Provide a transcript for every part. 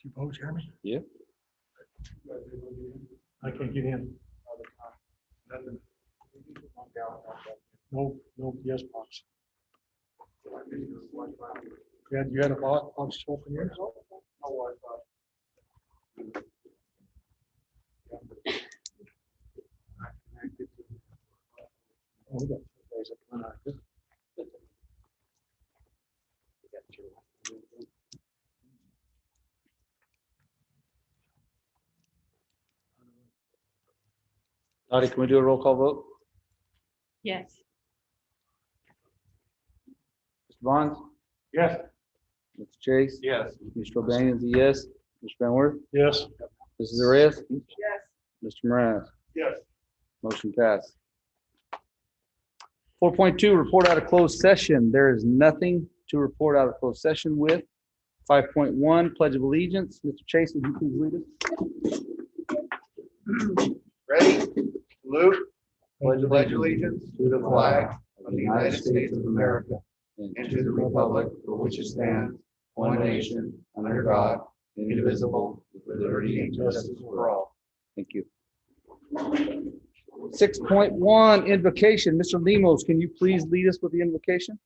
You vote, Jeremy? Yeah. I can't get in. No yes box. You had a box open yours? Oh, we got two days of unaccess. Lottie, can we do a roll call vote? Yes. Mr. Bonds? Yes. Mr. Chase? Yes. Mr. O'Banion's a yes. Mr. Van Wert? Yes. Mrs. Reyes? Yes. Mr. Moran? Yes. Motion passed. 4.2, report out of closed session. There is nothing to report out of closed session with. 5.1, pledge of allegiance. Mr. Chase, would you please lead us? Ready? Salute. Pledge Allegiance to the flag of the United States of America and to the republic for which it stands, one nation, under God, indivisible, with liberty and justice for all. Thank you. 6.1, invocation. Mr. Lemos, can you please lead us with the invocation?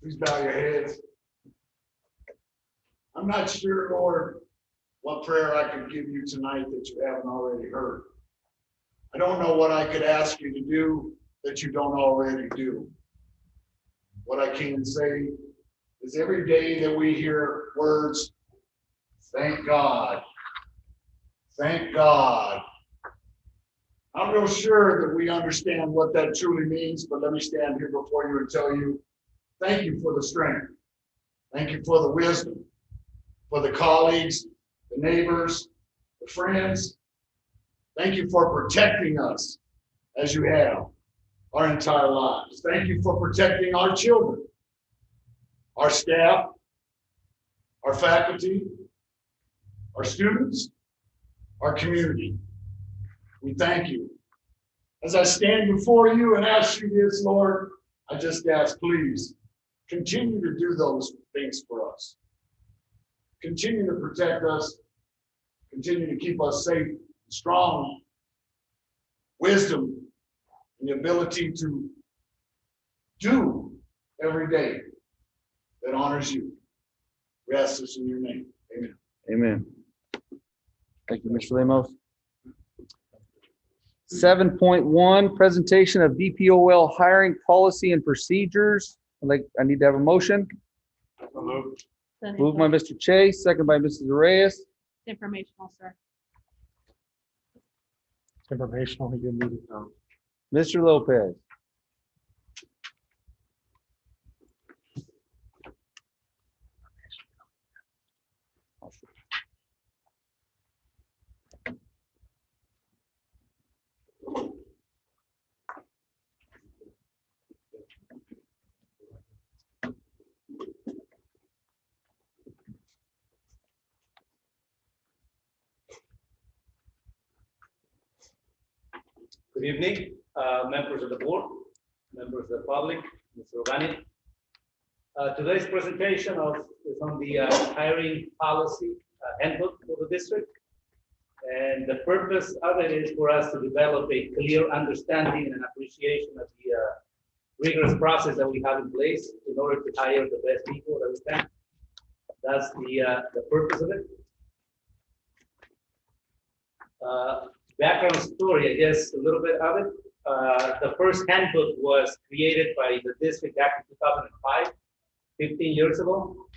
Please bow your heads. I'm not sure, Lord, what prayer I could give you tonight that you haven't already heard. I don't know what I could ask you to do that you don't already do. What I can say is every day that we hear words, thank God, thank God. I'm real sure that we understand what that truly means, but let me stand here before you and tell you, thank you for the strength. Thank you for the wisdom, for the colleagues, the neighbors, the friends. Thank you for protecting us as you have our entire lives. Thank you for protecting our children, our staff, our faculty, our students, our community. We thank you. As I stand before you and ask you this, Lord, I just ask, please, continue to do those things for us. Continue to protect us. Continue to keep us safe, strong, wisdom, and the ability to do every day that honors you. We ask this in your name. Amen. Amen. Thank you, Mr. Lemos. 7.1, presentation of DPOL hiring policy and procedures. I need to have a motion. Moved by Mr. Chase, second by Mrs. Reyes. Informational, sir. Informational, you need it now. Mr. Lopez. Good evening, members of the board, members of the public, Mr. O'Bannon. Today's presentation is on the hiring policy handbook for the district. And the purpose of it is for us to develop a clear understanding and appreciation of the rigorous process that we have in place in order to hire the best people that we can. That's the purpose of it. Background story, I guess, a little bit of it. The first handbook was created by the district back in 2005, 15 years ago.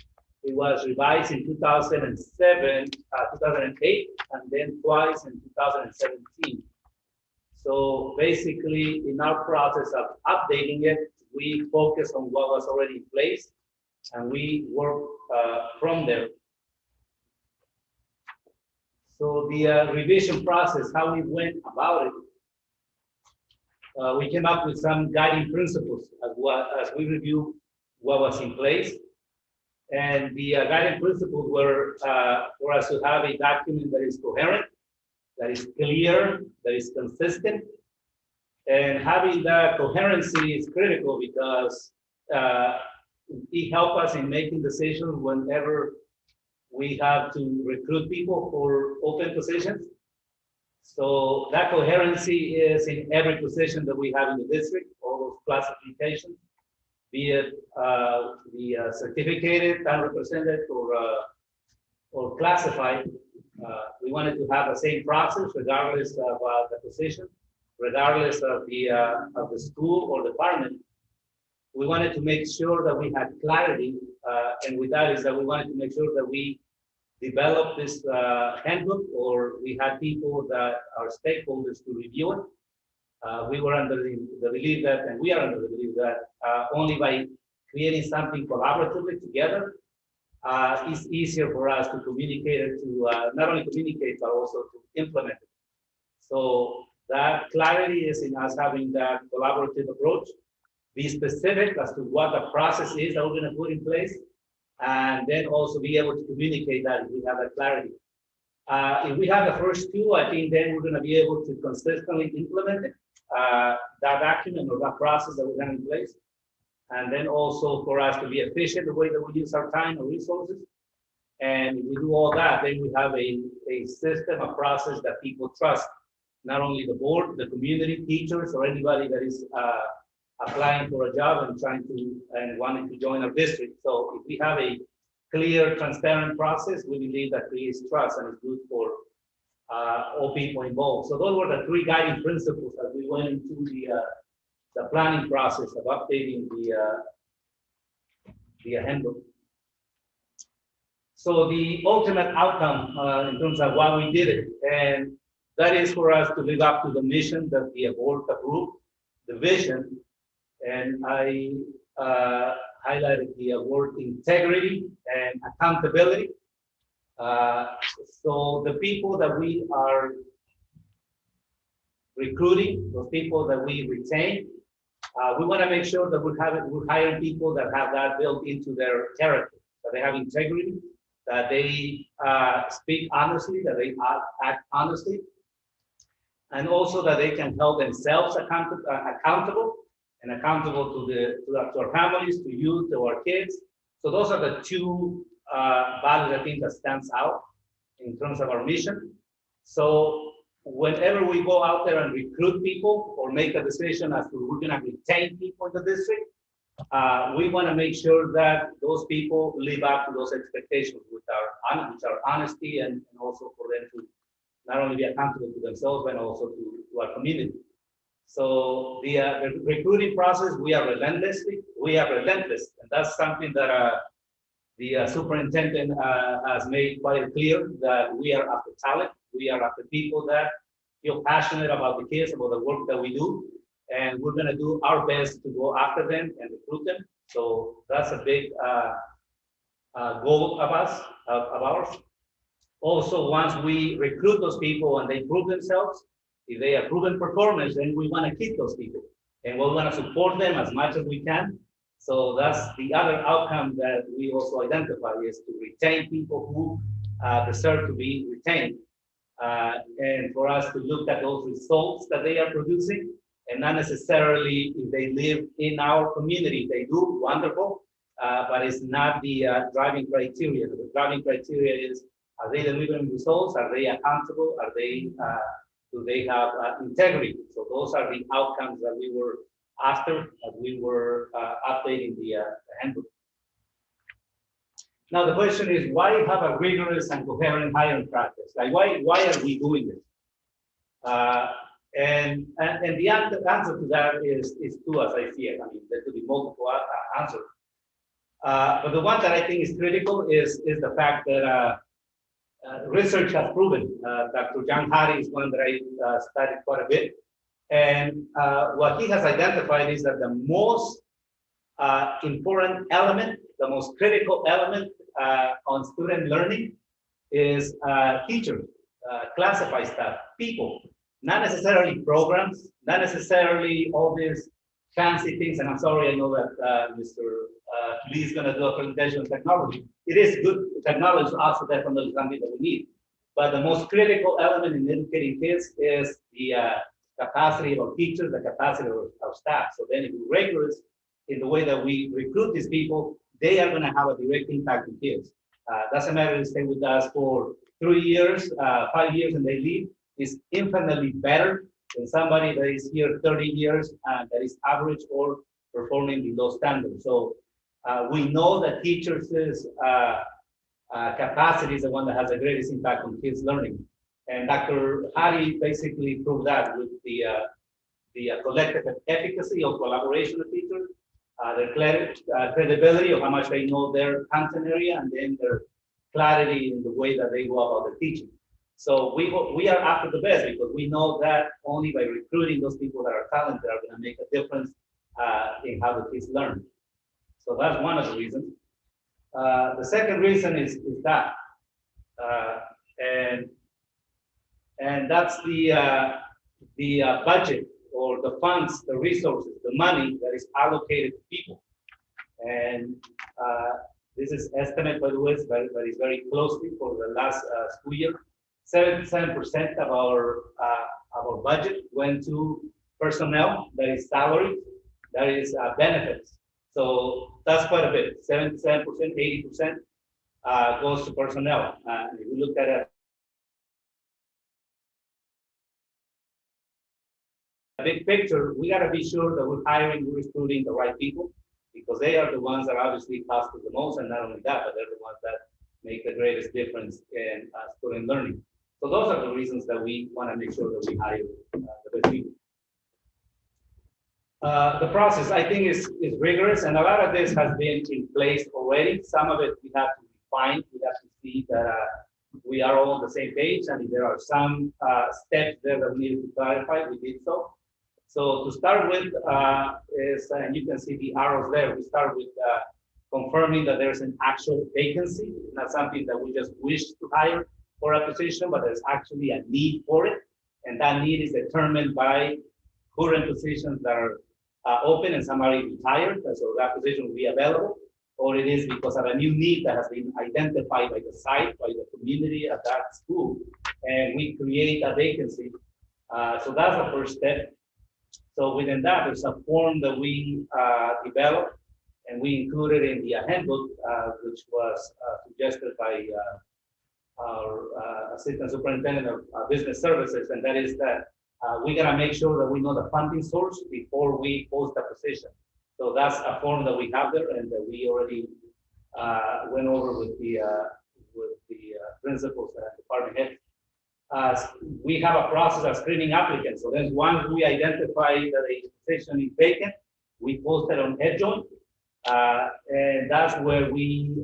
It was revised in 2007, 2008, and then twice in 2017. So basically, in our process of updating it, we focus on what was already in place, and we work from there. So the revision process, how we went about it, we came up with some guiding principles as we review what was in place. And the guiding principles were for us to have a document that is coherent, that is clear, that is consistent. And having that coherency is critical because it helps us in making decisions whenever we have to recruit people for open positions. So that coherency is in every position that we have in the district, all those classifications, be it the certificated, unrepresented, or classified. We wanted to have the same process regardless of the position, regardless of the school or department. We wanted to make sure that we had clarity, and with that is that we wanted to make sure that we developed this handbook, or we had people that are stakeholders to review it. We were under the belief that, and we are under the belief that only by creating something collaboratively together, it's easier for us to communicate it, to not only communicate, but also to implement it. So that clarity is in us having that collaborative approach, be specific as to what the process is that we're going to put in place, and then also be able to communicate that if we have that clarity. If we have the first two, I think then we're going to be able to consistently implement it, that document or that process that we have in place. And then also for us to be efficient the way that we use our time and resources. And if we do all that, then we have a system, a process that people trust, not only the board, the community, teachers, or anybody that is applying for a job and trying to and wanting to join our district. So if we have a clear, transparent process, we believe that creates trust and is good for all people involved. So those were the three guiding principles as we went into the planning process of updating the handbook. So the ultimate outcome in terms of why we did it, and that is for us to live up to the mission that the board approved, the vision, and I highlighted the word integrity and accountability. So the people that we are recruiting, those people that we retain, we want to make sure that we're hiring people that have that built into their character, that they have integrity, that they speak honestly, that they act honestly, and also that they can hold themselves accountable and accountable to our families, to youth, to our kids. So those are the two values I think that stands out in terms of our mission. So whenever we go out there and recruit people or make a decision as to who we're going to retain people in the district, we want to make sure that those people live up to those expectations with our honesty and also for them to not only be accountable to themselves, but also to our community. So the recruiting process, we are relentless, and that's something that the superintendent has made quite clear, that we are after talent. We are after people that feel passionate about the kids, about the work that we do, and we're going to do our best to go after them and recruit them. So that's a big goal of ours. Also, once we recruit those people and they prove themselves, if they are proven performers, then we want to keep those people and we want to support them as much as we can. So that's the other outcome that we also identify, is to retain people who deserve to be retained. And for us to look at those results that they are producing, and not necessarily if they live in our community. They do, wonderful, but it's not the driving criteria. The driving criteria is, are they delivering results? Are they accountable? Are they, do they have integrity? So those are the outcomes that we were after as we were updating the handbook. Now the question is, why have a rigorous and coherent hiring practice? Like, why are we doing this? And the answer to that is two, as I see it. I mean, there could be multiple answers. But the one that I think is critical is the fact that research has proven. Dr. John Hardy is one that I studied quite a bit. And what he has identified is that the most important element, the most critical element on student learning is teachers, classified staff, people. Not necessarily programs, not necessarily all these fancy things, and I'm sorry, I know that Mr. Lee is gonna do a presentation on technology. It is good technology, also definitely something that we need. But the most critical element in educating kids is the capacity of our teachers, the capacity of our staff. So then if we're rigorous in the way that we recruit these people, they are gonna have a direct impact on kids. Doesn't matter if they stay with us for 3 years, 5 years, and they leave, is infinitely better than somebody that is here 30 years and that is average or performing below standard. So we know that teachers' capacity is the one that has the greatest impact on kids' learning. And Dr. Hari basically proved that with the collective efficacy of collaboration with teachers, their credibility of how much they know their content area, and then their clarity in the way that they go about the teaching. So we are after the best because we know that only by recruiting those people that are talented are going to make a difference in how the kids learn. So that's one of the reasons. The second reason is that, and that's the budget or the funds, the resources, the money that is allocated to people. And this is estimate by the way, but it's very closely for the last school year. 77% of our budget went to personnel, that is salary, that is benefits. So that's quite a bit. 77%, 80% goes to personnel. If you look at it, a big picture, we got to be sure that we're hiring, we're recruiting the right people, because they are the ones that obviously cost us the most, and not only that, but they're the ones that make the greatest difference in student learning. So those are the reasons that we want to make sure that we hire the best people. The process, I think, is rigorous, and a lot of this has been in place already. Some of it we have to refine. We have to see that we are all on the same page, and if there are some steps there that we need to clarify, we did so. So to start with, and you can see the arrows there, we start with confirming that there's an actual vacancy, not something that we just wish to hire for a position, but there's actually a need for it. And that need is determined by current positions that are open and somebody retired, so that position will be available, or it is because of a new need that has been identified by the site, by the community at that school, and we create a vacancy. So that's the first step. So within that, there's a form that we developed, and we included in the handbook, which was suggested by our Assistant Superintendent of Business Services, and that is that we gotta make sure that we know the funding source before we post a position. So that's a form that we have there, and that we already went over with the principals and department heads. We have a process of screening applicants. So then once we identify that a position is vacant, we post it on HeadJoint, and that's where we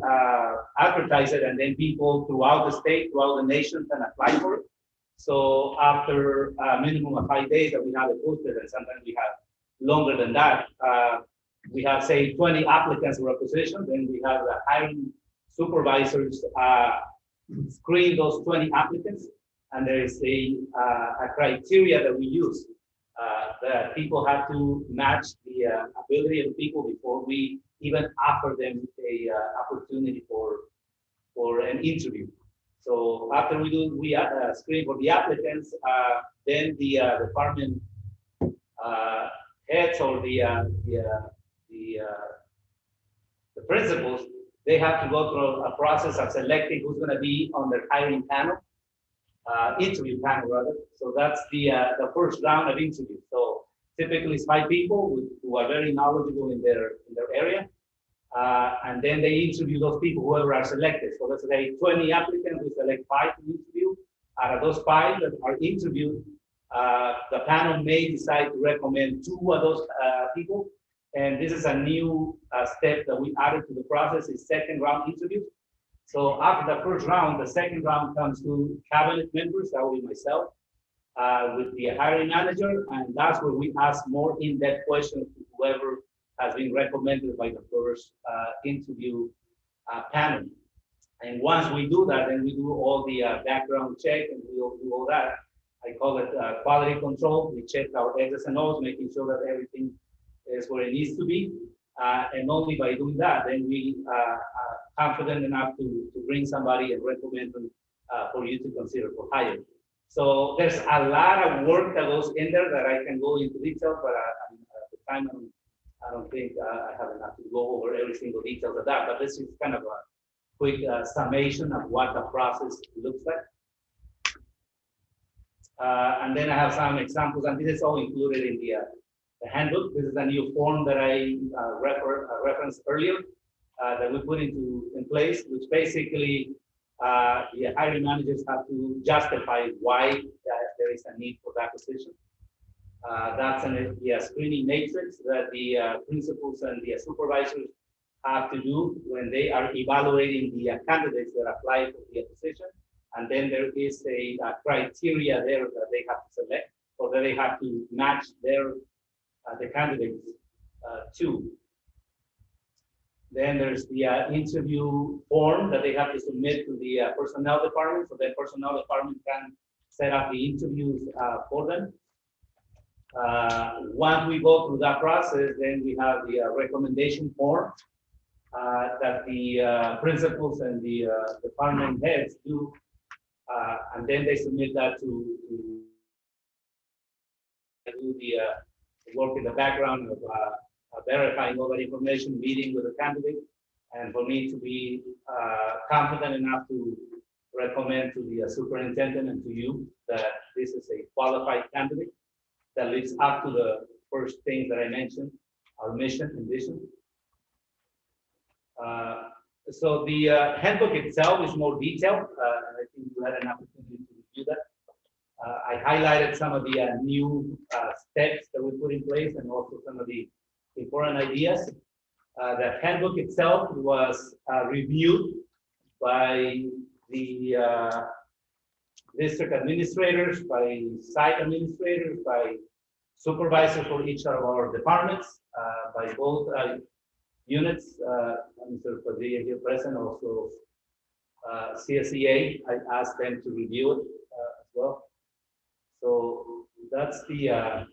advertise it, and then people throughout the state, throughout the nation can apply for it. So after a minimum of 5 days that we have it posted, and sometimes we have longer than that, we have, say, 20 applicants for a position, then we have the hiring supervisors screen those 20 applicants, and there is a criteria that we use that people have to match the ability of the people before we even offer them a opportunity for an interview. So after we screen for the applicants, then the department heads or the principals, they have to go through a process of selecting who's going to be on their hiring panel, interview panel rather. So that's the first round of interviews. So typically it's 5 people who are very knowledgeable in their area. And then they interview those people, whoever are selected. So let's say 20 applicants, we select 5 to interview. Out of those 5 that are interviewed, the panel may decide to recommend 2 of those people. And this is a new step that we added to the process, is second round interview. So after the first round, the second round comes to cabinet members, that will be myself, with the hiring manager. And that's where we ask more in-depth questions to whoever has been recommended by the first interview panel. And once we do that, then we do all the background check, and we'll do all that. I call it quality control. We check our X's and O's, making sure that everything is where it needs to be. And only by doing that, then we are confident enough to bring somebody and recommend them for you to consider for hire. So there's a lot of work that goes in there that I can go into detail, but at the time, I don't think I have enough to go over every single detail of that. But this is kind of a quick summation of what the process looks like. And then I have some examples, and this is all included in the handbook. This is a new form that I referenced earlier that we put in place, which basically the hiring managers have to justify why there is a need for that position. That's the screening matrix that the principals and the supervisors have to do when they are evaluating the candidates that apply for the position. And then there is a criteria there that they have to select, or that they have to match their the candidates to. Then there's the interview form that they have to submit to the personnel department, so the personnel department can set up the interviews for them. Once we go through that process, then we have the recommendation form that the principals and the department heads do, and then they submit that to do the work in the background of verifying all that information, meeting with the candidate, and for me to be confident enough to recommend to the superintendent and to you that this is a qualified candidate that lives up to the first things that I mentioned, our mission and vision. So the handbook itself is more detailed, and I think you had an opportunity to review that. I highlighted some of the new steps that we put in place and also some of the important ideas. The handbook itself was reviewed by the district administrators, by site administrators, by supervisors for each of our departments, by both units. Mr. Padilla here present, also CSEA. I asked them to review it as well. So that's my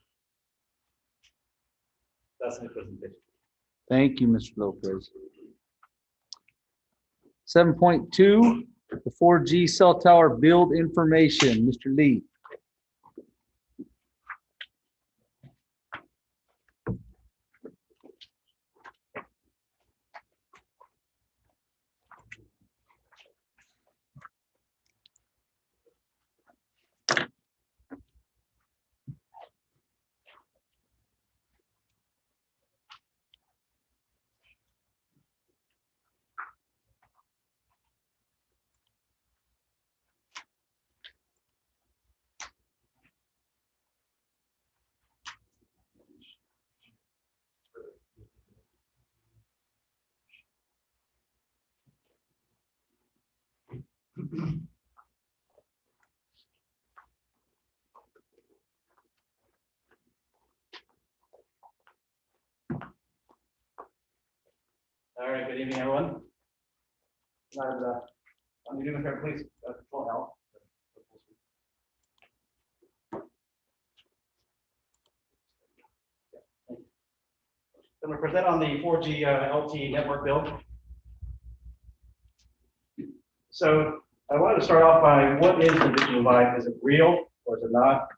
presentation. Thank you, Mr. Lopez. 7.2, the 4G cell tower build information. Mr. Lee. All right, good evening, everyone. I'm doing here, please, full help. I'm going to present on the 4G LTE network build. So I wanted to start off by what is the digital divide? Is it real or is it not?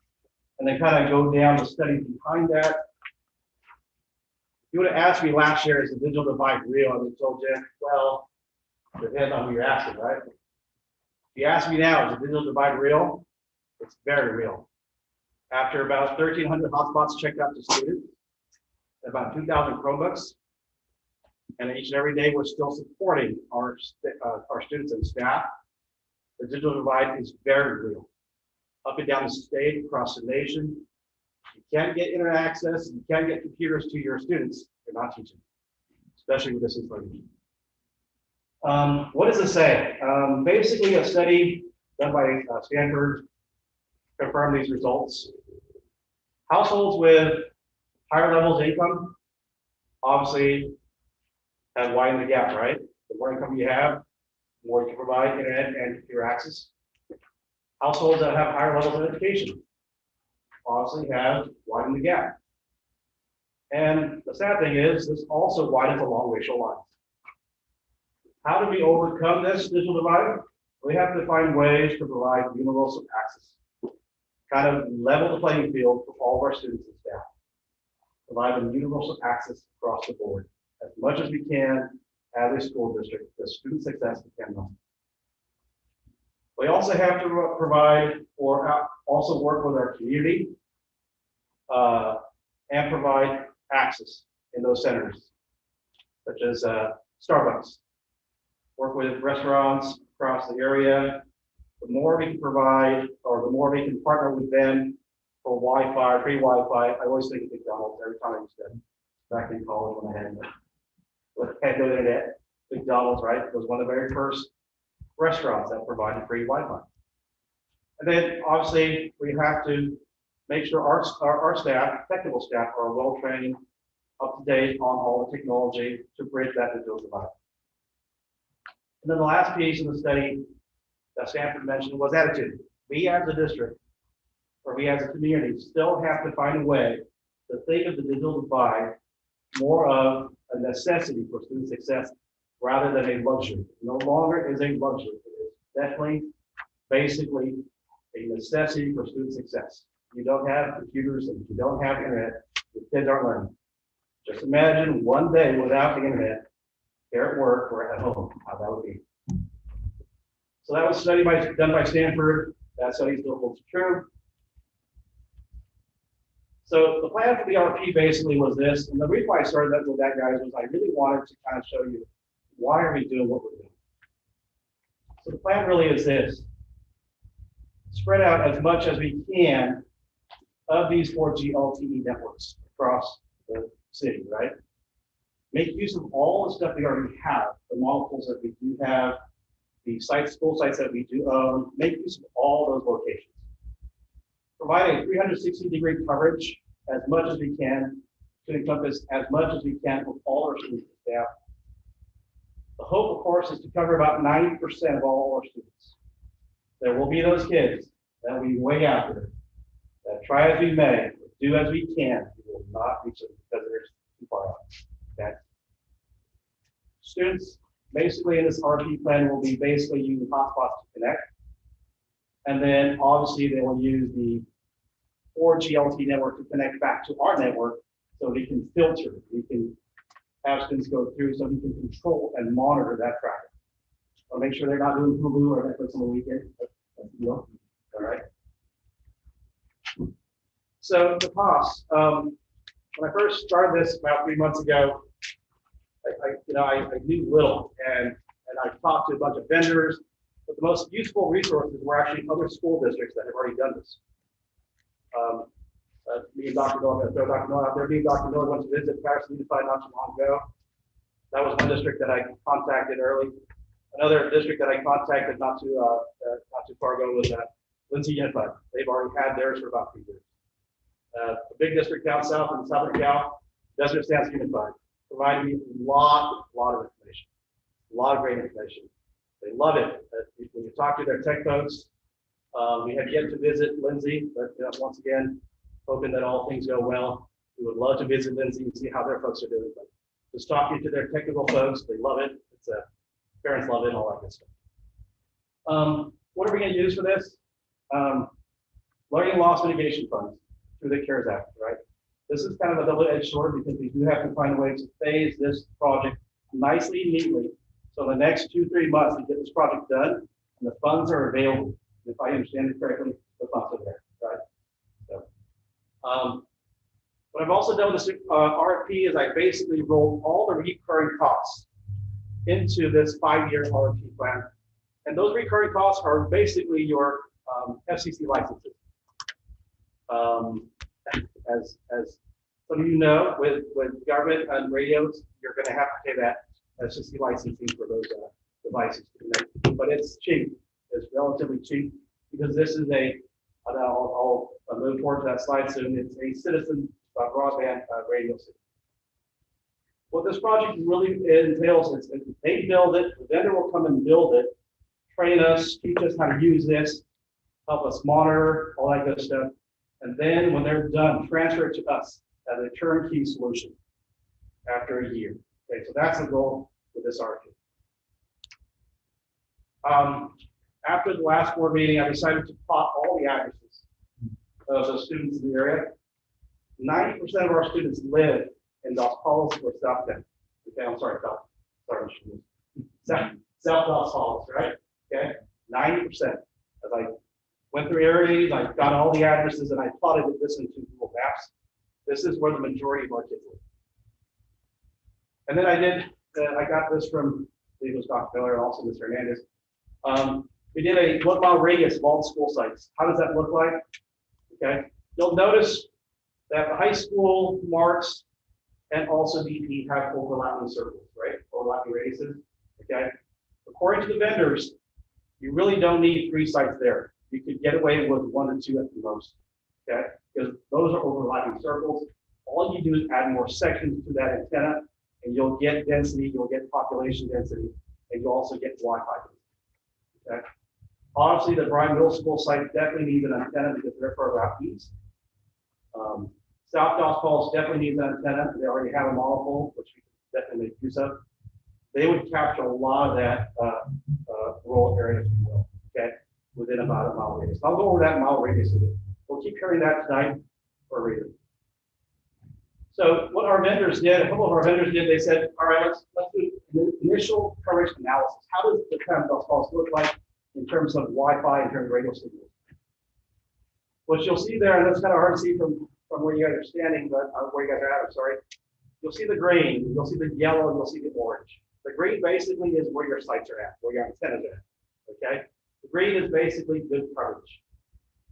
And then kind of go down the studies behind that. If you would have asked me last year, is the digital divide real? I would have told you, well, it depends on who you're asking, right? If you ask me now, is the digital divide real? It's very real. After about 1,300 hotspots checked out to students, about 2,000 Chromebooks, and each and every day we're still supporting our students and staff. The digital divide is very real. Up and down the state, across the nation, you can't get internet access, you can't get computers to your students, you're not teaching, especially with distance learning. What does it say? Basically, a study done by Stanford confirmed these results. Households with higher levels of income obviously have widened the gap, right? The more income you have, the more you can provide internet and computer access. Households that have higher levels of education obviously have widened the gap. And the sad thing is, this also widens along racial lines. How do we overcome this digital divide? We have to find ways to provide universal access, kind of level the playing field for all of our students and staff. Provide them universal access across the board as much as we can as a school district, the student success depends on. We also have to provide or also work with our community and provide access in those centers, such as Starbucks. Work with restaurants across the area. The more we can provide, or the more we can partner with them for Wi-Fi, free Wi-Fi. I always think of McDonald's every time I used to, back in college when I had no internet. McDonald's, right, was one of the very first restaurants that provided free Wi-Fi. And then obviously we have to make sure our staff, technical staff, are well trained, up to date on all the technology to bridge that digital divide. And then the last piece of the study that Stanford mentioned was attitude. We as a district, or we as a community, still have to find a way to think of the digital divide more of a necessity for student success rather than a luxury. No longer is a luxury. It is definitely, basically, a necessity for student success. You don't have computers and you don't have internet, the kids aren't learning. Just imagine one day without the internet, here at work or at home, how that would be. So that was a study done by Stanford. That study still holds true. So the plan for the RP basically was this, and the reason why I started that with that, guys, was I really wanted to kind of show you why are we doing what we're doing. So the plan really is this: spread out as much as we can of these 4G LTE networks across the city, right? Make use of all the stuff we already have, the molecules that we do have, the sites, school sites that we do own. Make use of all those locations. Provide a 360-degree coverage as much as we can to encompass as much as we can with all our students and staff. The hope, of course, is to cover about 90% of all our students. There will be those kids that will be way out there that try as we may, do as we can, we will not reach them because they're too far out. Okay. Students, basically in this RP plan, will be basically using hotspots to connect. And then obviously they will use the 4G LTE network to connect back to our network so we can filter, we can have students go through so we can control and monitor that traffic. I'll make sure they're not doing Hulu or Netflix on the weekend. All right. So the costs. When I first started this about 3 months ago, I knew little, and I talked to a bunch of vendors, but the most useful resources were actually other school districts that have already done this. Me and Dr. Miller, I'm going to throw Dr. Miller out there. Me and Dr. Miller went to visit Patterson Unified not too long ago. That was one district that I contacted early. Another district that I contacted not too far ago was Lindsay Unified. They've already had theirs for about 3 years. The big district down south in Southern Cal, Desert Stance Unified, provided me a lot of information, a lot of great information. They love it. When you talk to their tech folks, we have yet to visit Lindsay, but once again, hoping that all things go well. We would love to visit Lindsay and see how their folks are doing. But just talking to their technical folks, they love it. It's parents love it, all that good stuff. What are we going to use for this? Learning loss mitigation funds through the CARES Act, right? This is kind of a double-edged sword because we do have to find a way to phase this project nicely and neatly. So in the next 2-3 months, we get this project done and the funds are available. If I understand it correctly, the funds are there, right? So, what I've also done with this RFP is I basically rolled all the recurring costs into this 5-year RFP plan. And those recurring costs are basically your FCC licenses. As some of you know, with government and radios, you're going to have to pay that FCC licensing for those devices. But it's cheap. It's relatively cheap because this is I'll move forward to that slide soon. It's a citizen broadband radio system. What this project really entails is they build it, the vendor will come and build it, train us, teach us how to use this, help us monitor, all that good stuff. And then when they're done, transfer it to us as a turnkey solution after a year. Okay, so that's the goal with this RFP. After the last board meeting, I decided to plot all the addresses of the students in the area. 90% of our students live in Dos Palos or South Bend. Okay, I'm sorry, South Dos Palos, right? Okay, 90%. As I went through areas, I got all the addresses and I plotted this into Google Maps. This is where the majority of our kids live. And then I got this from, I believe it was Dr. Miller and also Mr. Hernandez. We did a 1 mile radius of all the school sites. How does that look like? Okay, you'll notice that the high school, Marks, and also DP have overlapping circles, right? Overlapping radiuses, okay? According to the vendors, you really don't need 3 sites there. You could get away with 1 or 2 at the most, okay? Because those are overlapping circles. All you do is add more sections to that antenna, and you'll get density, you'll get population density, and you'll also get Wi-Fi density, okay? Obviously, the Bryan Middle School site definitely needs an antenna because they're further out east. South Dos Palos definitely needs an antenna. They already have a monopole, which we can definitely make use of. They would capture a lot of that rural area, if you will, okay, within about a mile radius. I'll go over that mile radius a bit. We'll keep hearing that tonight for a reason. So what our vendors did, a couple of our vendors did, they said, all right, let's do an initial coverage analysis. How does the town of Dos Palos look like in terms of Wi-Fi, in terms of radio signals? What you'll see there, and that's kind of hard to see from where you guys are standing, but where you guys are at, I'm sorry. You'll see the green, you'll see the yellow, and you'll see the orange. The green basically is where your sites are at, where your antennas are at, okay? The green is basically good coverage.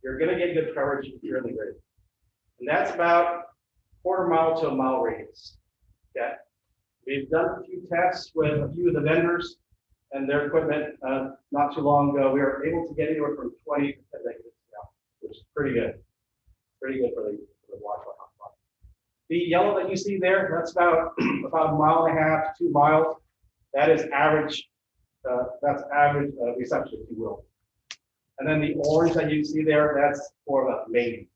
You're gonna get good coverage if you're in the green. And that's about 1/4 mile to a mile radius, okay? We've done a few tests with a few of the vendors and their equipment not too long ago. We were able to get anywhere from 20 to 10 megabits now, which is pretty good. Pretty good for the Wi-Fi hotspot. The yellow that you see there, that's about a 1.5 to 2 miles. That is average. That's average reception, if you will. And then the orange that you see there, that's for the maybe.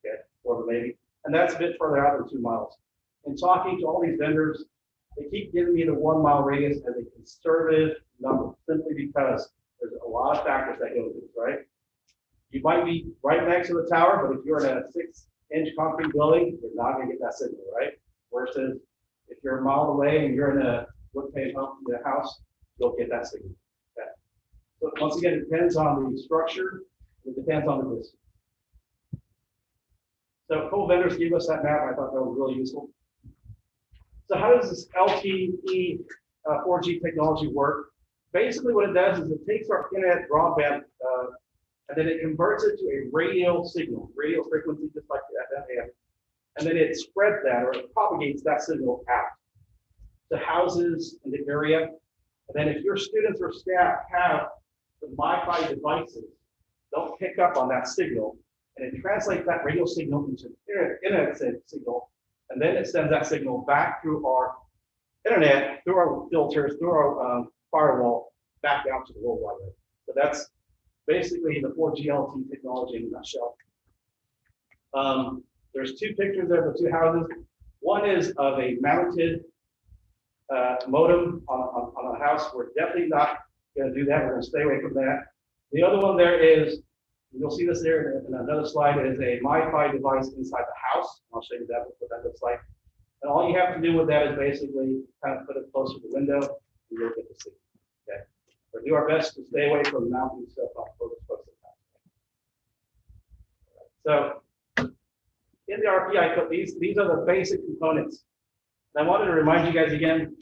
Okay, for the maybe. And that's a bit further out than 2 miles. In talking to all these vendors, they keep giving me the 1 mile radius as a conservative number, simply because there's a lot of factors that go into this, right? You might be right next to the tower, but if you're in a 6-inch concrete building, you're not gonna get that signal, right? Versus if you're a mile away and you're in a wood pane house, you'll get that signal. Okay. So once again, it depends on the structure, it depends on the distance. So a couple vendors gave us that map. I thought that was really useful. So how does this LTE 4G technology work? Basically what it does is it takes our internet broadband and then it converts it to a radio signal, radio frequency, just like the FM. And then it spreads that, or it propagates that signal out to houses in the area. And then if your students or staff have the Wi-Fi devices, they'll pick up on that signal and it translates that radio signal into internet signal. And then it sends that signal back through our internet, through our filters, through our firewall, back down to the World Wide Web. So that's basically the 4G LTE technology in a nutshell. There's 2 pictures there of the 2 houses. One is of a mounted modem on a house. We're definitely not going to do that. We're going to stay away from that. The other one there is, you'll see this there in another slide, is a Wi-Fi device inside the house. I'll show you that, what that looks like. And all you have to do with that is basically kind of put it closer to the window and you'll get to see. Okay. But do our best to stay away from mounting stuff on close to the house. So in the RFP, I put these are the basic components. And I wanted to remind you guys again,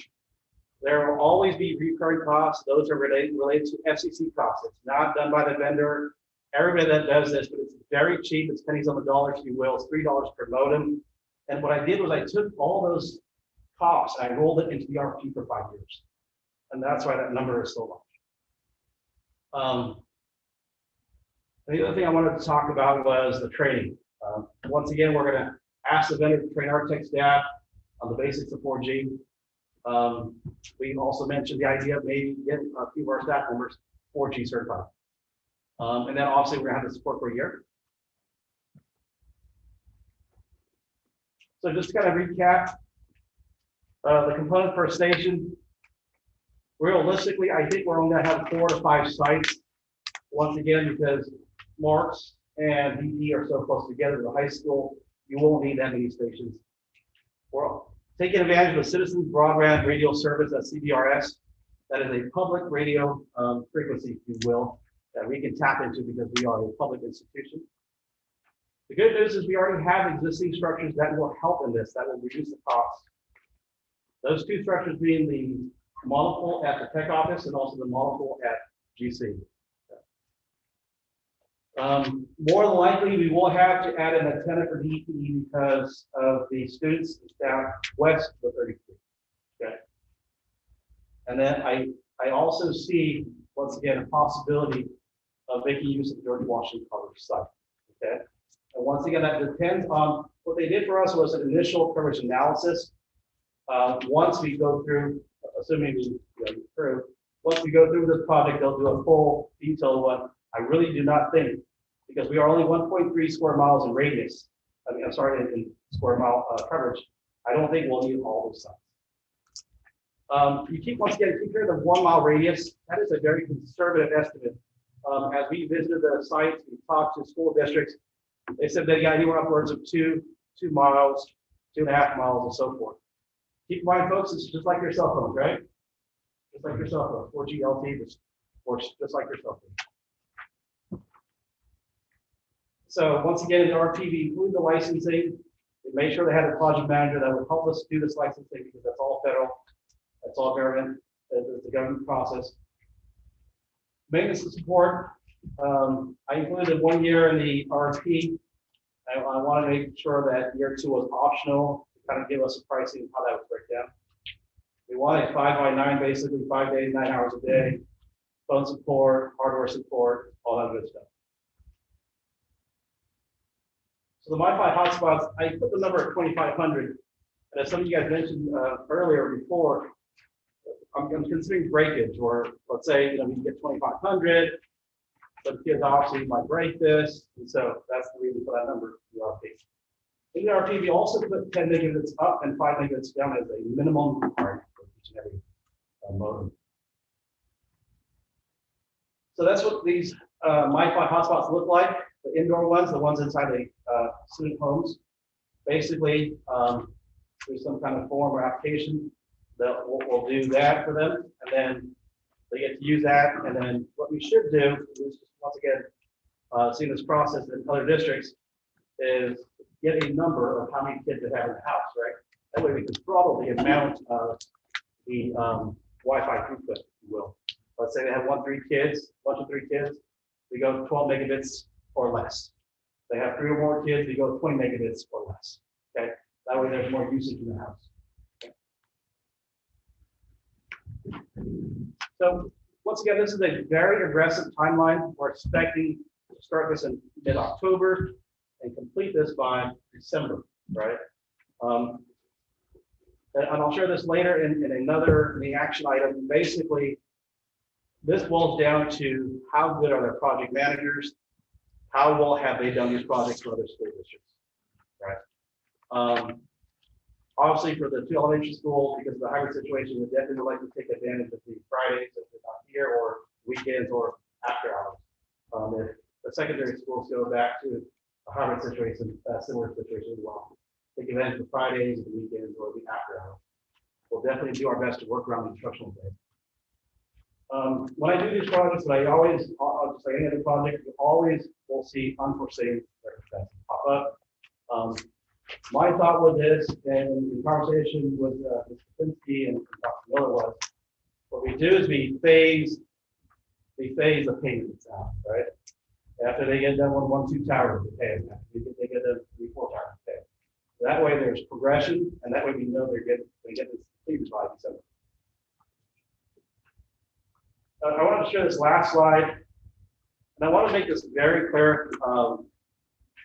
there will always be recurring costs. Those are related to FCC costs. It's not done by the vendor. Everybody that does this, but it's very cheap. It's pennies on the dollar, if you will. It's $3 per modem. And what I did was I took all those costs and I rolled it into the RFP for 5 years. And that's why that number is so large. The other thing I wanted to talk about was the training. Once again, we're going to ask the vendor to train our tech staff on the basics of 4G. We also mentioned the idea of maybe getting a few of our staff members 4G certified. And then obviously we're going to have the support for a year. So just to kind of recap, the component per station. Realistically, I think we're only gonna have 4 to 5 sites. Once again, because Marks and DP are so close together, the high school, you won't need that many stations. We're taking advantage of the Citizens Broadband Radio Service, that's CBRS. That is a public radio frequency, if you will, that we can tap into because we are a public institution. The good news is we already have existing structures that will help in this, that will reduce the cost. Those 2 structures being the monopole at the tech office and also the monopole at GC. More than likely, we will have to add an antenna for DPE because of the students down west of the 33. Okay. And then I also see, once again, a possibility of making use of George Washington coverage site. Okay. And once again, that depends on what they did for us was an initial coverage analysis. Once we go through, assuming we go through, once we go through this project, they'll do a full detailed one. I really do not think, because we are only 1.3 square miles in radius. I mean, I'm sorry, in square mile coverage. I don't think we'll need all those sites. You keep, once again, keep here the 1 mile radius. That is a very conservative estimate. As we visited the sites, we talked to school districts. They said they got anywhere upwards of 2 miles, 2.5 miles, and so forth. Keep in mind, folks, it's just like your cell phones, right? Just like your cell phone, 4G LTE, just like your cell phone. So once again, in the RP, we include the licensing. We made sure they had a project manager that would help us do this licensing because that's all federal, that's all government, it's the government process. Maintenance and support. I included 1 year in the RFP. I wanted to make sure that year 2 was optional to kind of give us a pricing of how that would break down. We wanted 5 by 9, basically 5 days, 9 hours a day, phone support, hardware support, all that good stuff. So the Wi-Fi hotspots, I put the number at 2,500. And as some of you guys mentioned earlier before, I'm considering breakage, or let's say, we get 2,500. But kids obviously might break this, and so that's the reason for that number in the RP. In the RP, we also put 10 megabits up and 5 megabits down as a minimum requirement for each and every modem. So that's what these Wi-Fi hotspots look like. The indoor ones, the ones inside the student homes. Basically, there's some kind of form or application that we'll do that for them, and then they get to use that. And then what we should do is, once again, seeing this process in other districts, is get a number of how many kids they have in the house, right? That way we can throttle the amount of the Wi-Fi throughput, if you will. Let's say they have 1 to 3 kids, we go 12 megabits or less. They have 3 or more kids, we go 20 megabits or less. Okay, that way there's more usage in the house. Okay. So once again, this is a very aggressive timeline. We're expecting to start this in mid-October and complete this by December, right? And I'll share this later in the action item. Basically, this boils down to how good are their project managers, how well have they done these projects for other school districts, right? Obviously, for the 2 elementary schools, because of the hybrid situation, we definitely would like to take advantage of the Fridays if they're not here, or weekends, or after hours. If the secondary schools go back to a hybrid situation, similar situation as well, take advantage of the Fridays, the weekends, or the after hours. We'll definitely do our best to work around the instructional day. When I do these projects, I always, just like any other project, you always will see unforeseen circumstances pop up. My thought with this, and in conversation with Mr. Pinsky and Dr. Miller, was what we do is we phase the payments out, right? After they get done with 1, 2 towers, they pay them. After they get done 3, 4 towers, they pay them. That way there's progression, and that way we know they get this completed by December. I want to share this last slide, and I want to make this very clear.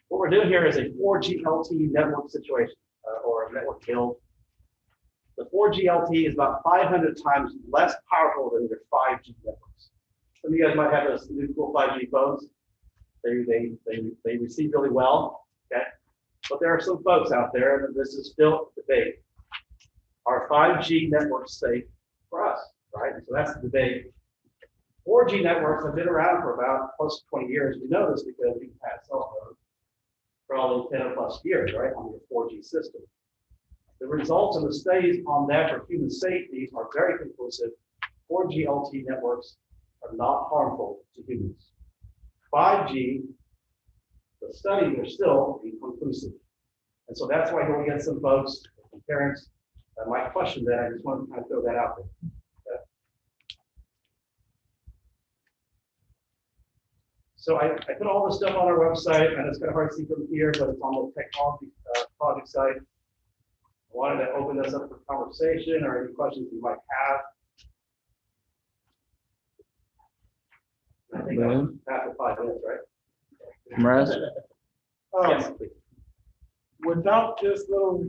What we're doing here is a 4G LTE network situation, or a network build. The 4G LTE is about 500 times less powerful than your 5G networks. Some of you guys might have those new cool 5G phones. They receive really well. Okay. But there are some folks out there, and this is still a debate. Are 5G networks safe for us, right? So that's the debate. 4G networks have been around for about close to 20 years. We know this because we've had cell phones for probably 10 or plus years, right, on your 4G system. The results of the studies on that for human safety are very conclusive. 4G LTE networks are not harmful to humans. 5G, the studies are still inconclusive. And so that's why you'll get some folks, some parents, that might question that. I just want to kind of throw that out there. So I put all this stuff on our website, and it's kind of hard to see from here, but it's on the technology project site. I wanted to open this up for conversation or any questions you might have. I think that's after 5 minutes, right? Mraz? Yes, please. Without this little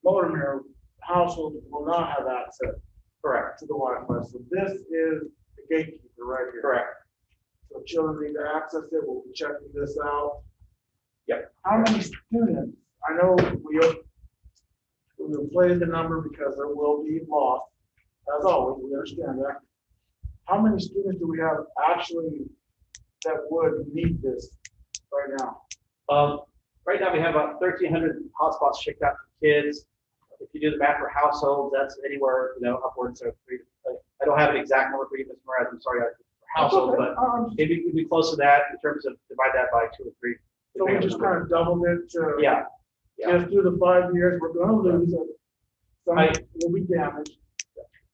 motor mirror, households will not have access Correct. to the Wi-Fi. So this is the gatekeeper right here. Correct. So children need to access it. We'll be checking this out. Yep. How many students? I know we inflated the number because there will be loss. As always, we understand that. How many students do we have actually that would need this right now? Right now, we have about 1,300 hotspots checked out for kids. If you do the math for households, that's anywhere, upwards of I don't have an exact number for you, Ms. Mraz, I'm sorry, for households, but it'd be close to that in terms of divide that by 2 or 3. So we just kind of doubled it to Yeah. just through the 5 years, we're gonna lose it. Some I- will be damaged.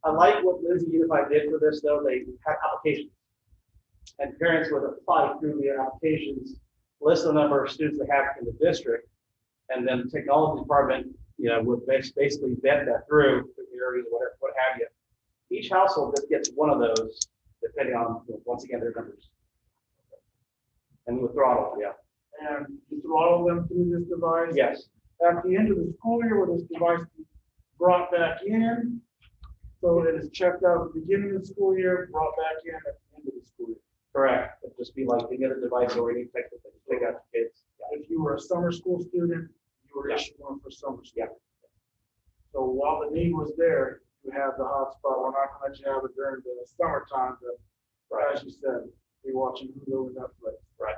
I like what Lindsay Unified did for this, though. They had applications. And parents would apply through the applications, list the number of students they have in the district, and then the technology department, would basically vet that through the areas, whatever, what have you. Each household just gets one of those, depending on, once again, their numbers. And with throttle, yeah. And you throttle them through this device. Yes, At the end of the school year, will this device be brought back in? So it is checked out at the beginning of the school year, brought back in at the end of the school year. correct. It'd just be like any other device or any technical thing to take out the kids. If you were a summer school student, you were Yeah. issued one for summer school. Yeah. So while the need was there, you have the hotspot. We're not gonna let you have it during the summertime, but as you said, be watching Hulu and Netflix. Right.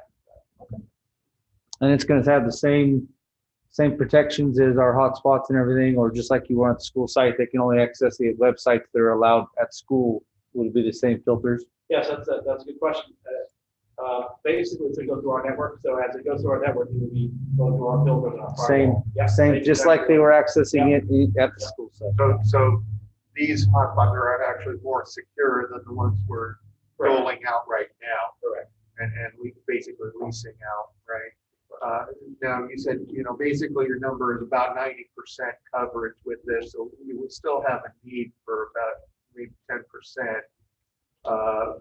And it's gonna have the same protections as our hotspots and everything, or just like you want at the school site, they can only access the websites that are allowed at school. Would it be the same filters? Yes, that's a good question. Basically, it's going to go through our network. So as it goes through our network, it will be going through our filters and our firewall. Yeah, Same, just like they were accessing it at the school site. So these hotspots are actually more secure than the ones we're rolling out right now. Correct. And we basically leasing out, right? Now you said, basically your number is about 90% coverage with this, so we would still have a need for about maybe 10%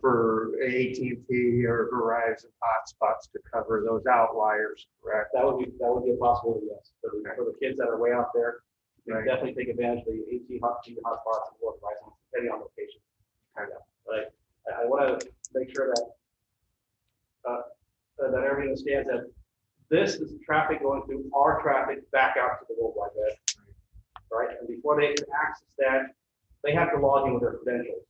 for AT&T or Verizon hotspots to cover those outliers, correct? That would be a possibility, yes. For the kids that are way out there, you can Right. definitely take advantage of the AT hotspots or Verizon, depending on location. Okay. But I want to make sure that that everybody understands that this is traffic going through our traffic back out to the World Wide Web, right? And before they can access that, they have to log in with their credentials.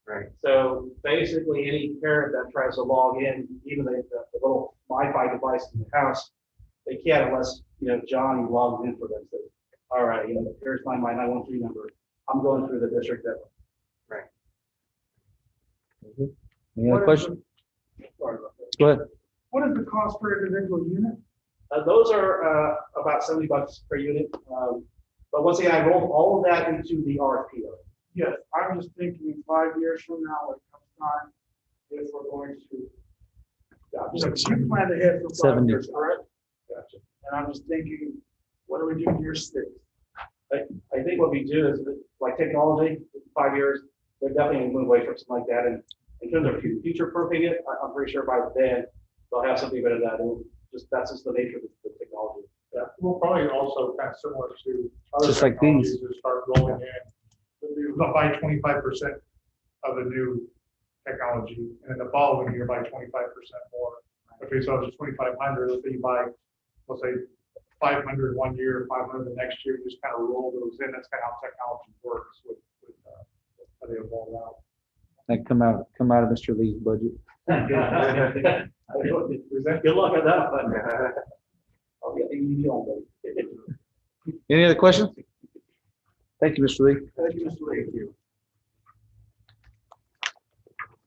Right. So basically, any parent that tries to log in, even the little Wi-Fi device in the house, they can't unless, Johnny logs in for them. So, all right, here's my 913 number. I'm going through the district network. Any other questions? Sorry about that. Go ahead. What is the cost per individual unit? Those are about $70 per unit. But once again, I rolled all of that into the RFP. Yes, I'm just thinking 5 years from now, when it comes time, if we're going to. You plan to hit for 5 70. years, correct? Gotcha. And I'm just thinking, what do we do in year 6? I think what we do is, like technology, 5 years, they're definitely going to move away from something like that. And in terms of future proofing it, I'm pretty sure by then they'll have something better than that. And that's just the nature of the technology. Yeah, we'll probably also kind of similar to other Just like these. technologies that start rolling in. We'll buy 25% of the new technology, and then the following year buy 25% more. Okay, so it's 2,500. Let's say you buy, let's say 500 one year, 500 the next year, just kind of roll those in. That's kind of how technology works with how they evolve out. That come out of Mr. Lee's budget. Good luck on that, but. I'll get you on that. Any other questions? Thank you, Mr. Lee. Thank you, Mr. Lee. Thank you.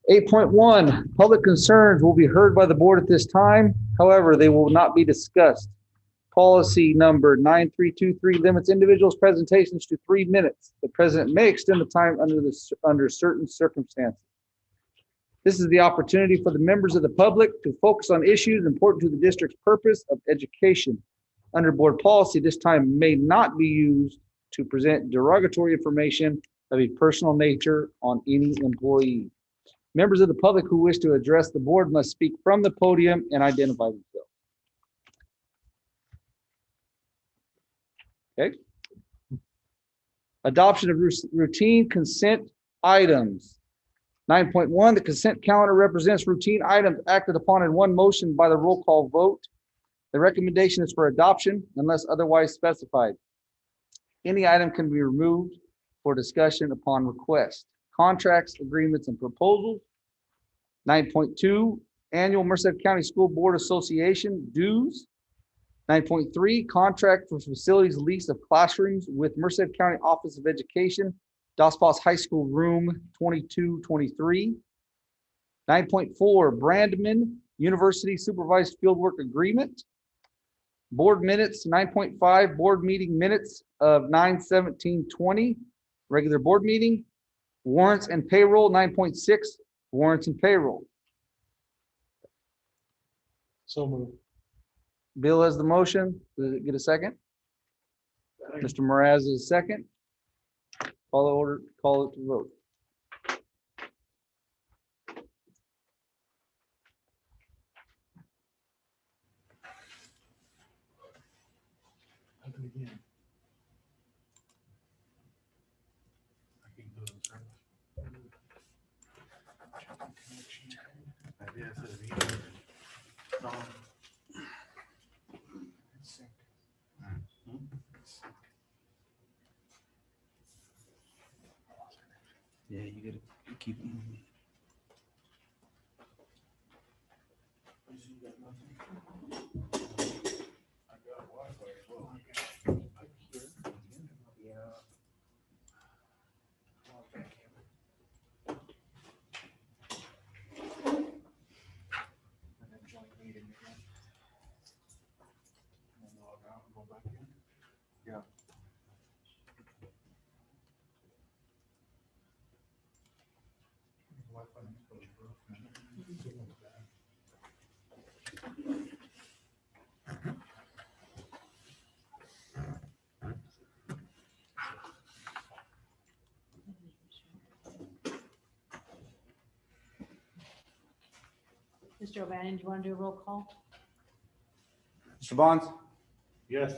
8.1, public concerns will be heard by the board at this time. However, they will not be discussed. Policy number 9323 limits individuals' presentations to 3 minutes. The president may extend the time under certain circumstances. This is the opportunity for the members of the public to focus on issues important to the district's purpose of education. Under board policy, this time may not be used to present derogatory information of a personal nature on any employee. Members of the public who wish to address the board must speak from the podium and identify themselves. Okay. Adoption of routine consent items. 9.1, the consent calendar represents routine items acted upon in one motion by the roll call vote. The recommendation is for adoption unless otherwise specified. Any item can be removed for discussion upon request. Contracts, agreements, and proposals. 9.2, annual Merced County School Board Association dues. 9.3, contract for facilities lease of classrooms with Merced County Office of Education, Dos Pas High School Room 2223. 9.4, Brandman University Supervised Fieldwork Agreement. Board minutes, 9.5, board meeting minutes of 9/17/20, regular board meeting. Warrants and payroll, 9.6, warrants and payroll. So moved. Bill has the motion. Does it get a second? Mr. Mraz is a second. Call the order, call it to vote. I'll do it again. Yeah, you gotta keep. Yeah. Mr. O'Banion, do you want to do a roll call? Mr. Bonds? Yes.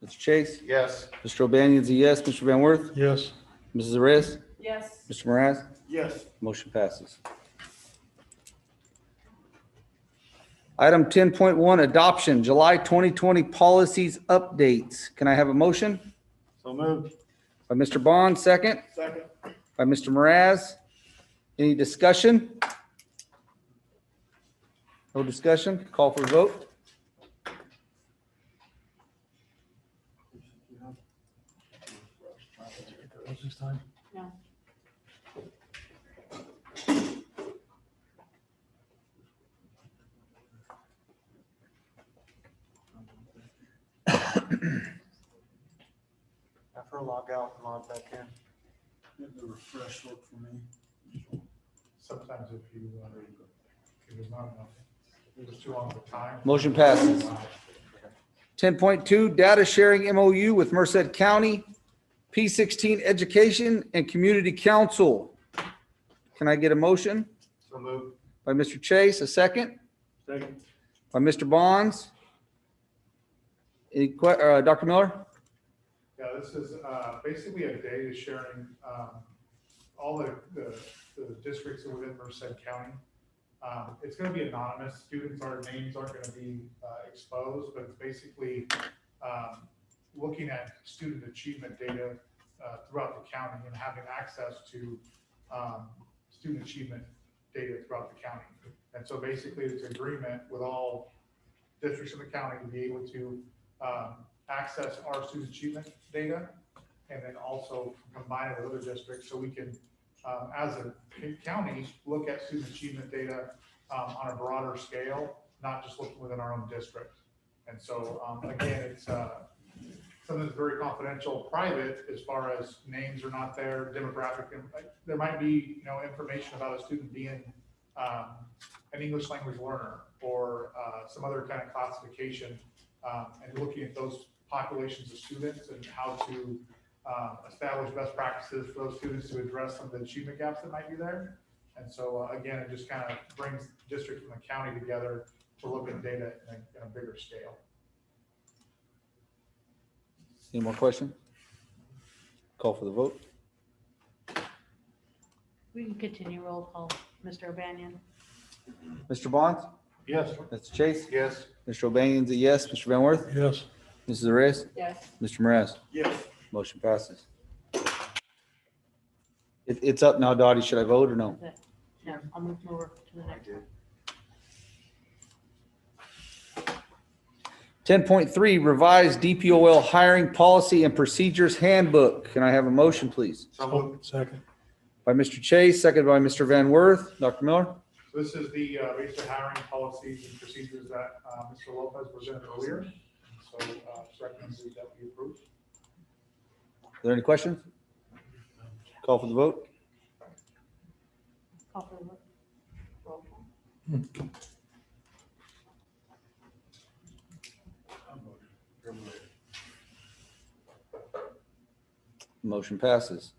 Mr. Chase? Yes. Mr. O'Banion's a yes. Mr. Van Worth? Yes. Mrs. Reyes? Yes. Mr. Mraz? Yes. Motion passes. Item 10.1, adoption, July 2020 policies updates. Can I have a motion? So moved. By Mr. Bond, second. Second. By Mr. Mraz. Any discussion? No discussion? Call for a vote. No. After log out and log back in. The refresh look for me. Sometimes if you, if there's not enough, if it was too long of a time. Motion passes. 10.2, data sharing MOU with Merced County, P16 Education and Community Council. Can I get a motion? So moved. By Mr. Chase, a second. Second. By Mr. Bonds. Dr. Miller? Yeah, this is basically a data sharing, all the districts within Merced County. It's going to be anonymous. Names aren't going to be exposed, but it's basically looking at student achievement data throughout the county and having access to student achievement data throughout the county. And so basically it's an agreement with all districts in the county to be able to access our student achievement data and then also combine it with other districts so we can, as a county, look at student achievement data on a broader scale, not just looking within our own district. And so again, it's something that's very confidential, private, as far as names are not there, demographic. There might be, information about a student being an English language learner or some other kind of classification, and looking at those populations of students and how to establish best practices for those students to address some of the achievement gaps that might be there. And so again, it just kind of brings districts from the county together to look at data in a bigger scale. Any more questions? Call for the vote. We can continue roll call. Mr. O'Banion. Mr. Bonds? Yes. Mr. Chase? Yes. Mr. O'Banion's a yes. Mr. Van Worth? Yes. Mrs. Reyes? Yes. Mr. Mraz? Yes. Motion passes. It's up now, Dottie. Should I vote or no? No, I'll move over to the next one. 10.3 revised DPOL hiring policy and procedures handbook. Can I have a motion, please? So moved. Second. By Mr. Chase, seconded by Mr. Van Worth. Dr. Miller? So this is the basic hiring policies and procedures that Mr. Lopez presented earlier. So it's recommended that we approve. Are there any questions? Call for the vote. Call for the vote. Roll call. Motion passes.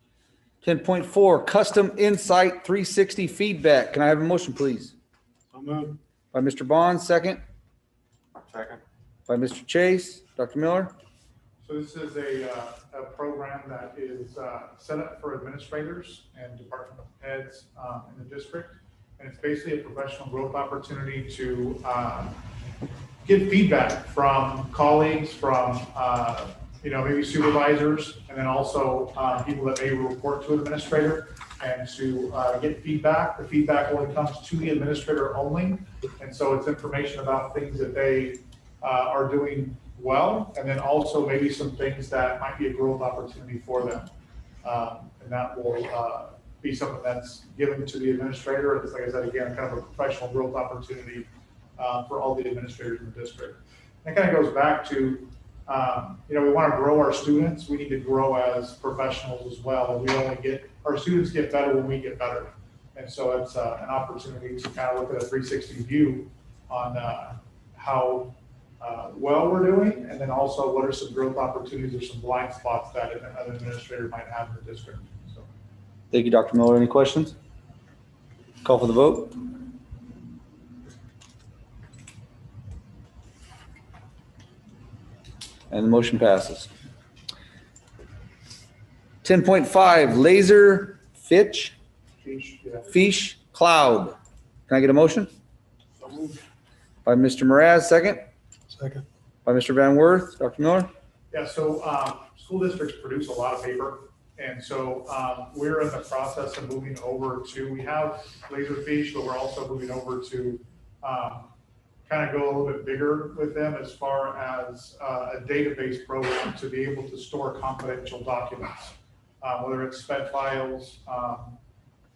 10.4 custom insight 360 feedback. Can I have a motion, please? So moved. By Mr. Bond, second. Second. By Mr. Chase. Dr. Miller? So this is a program that is set up for administrators and department heads in the district. And it's basically a professional growth opportunity to get feedback from colleagues, from maybe supervisors, and then also people that may report to an administrator, and to get feedback. The feedback only comes to the administrator only. And so it's information about things that they are doing well, and then also maybe some things that might be a growth opportunity for them. And that will be something that's given to the administrator. It's, like I said, again, kind of a professional growth opportunity for all the administrators in the district. And it kind of goes back to, we want to grow our students. We need to grow as professionals as well. And our students get better when we get better. And so it's an opportunity to kind of look at a 360 view on how well we're doing, and then also what are some growth opportunities or some blind spots that an administrator might have in the district. So. Thank you, Dr. Miller. Any questions? Call for the vote. And the motion passes. 10.5 laser fish cloud. Can I get a motion? So moved. By Mr. Mraz, second. Second. By Mr. Van Worth. Dr. Miller? Yeah, so school districts produce a lot of paper. And so we're in the process of moving over to, we have Laserfish, but we're also moving over to kind of go a little bit bigger with them as far as a database program to be able to store confidential documents, whether it's sped files,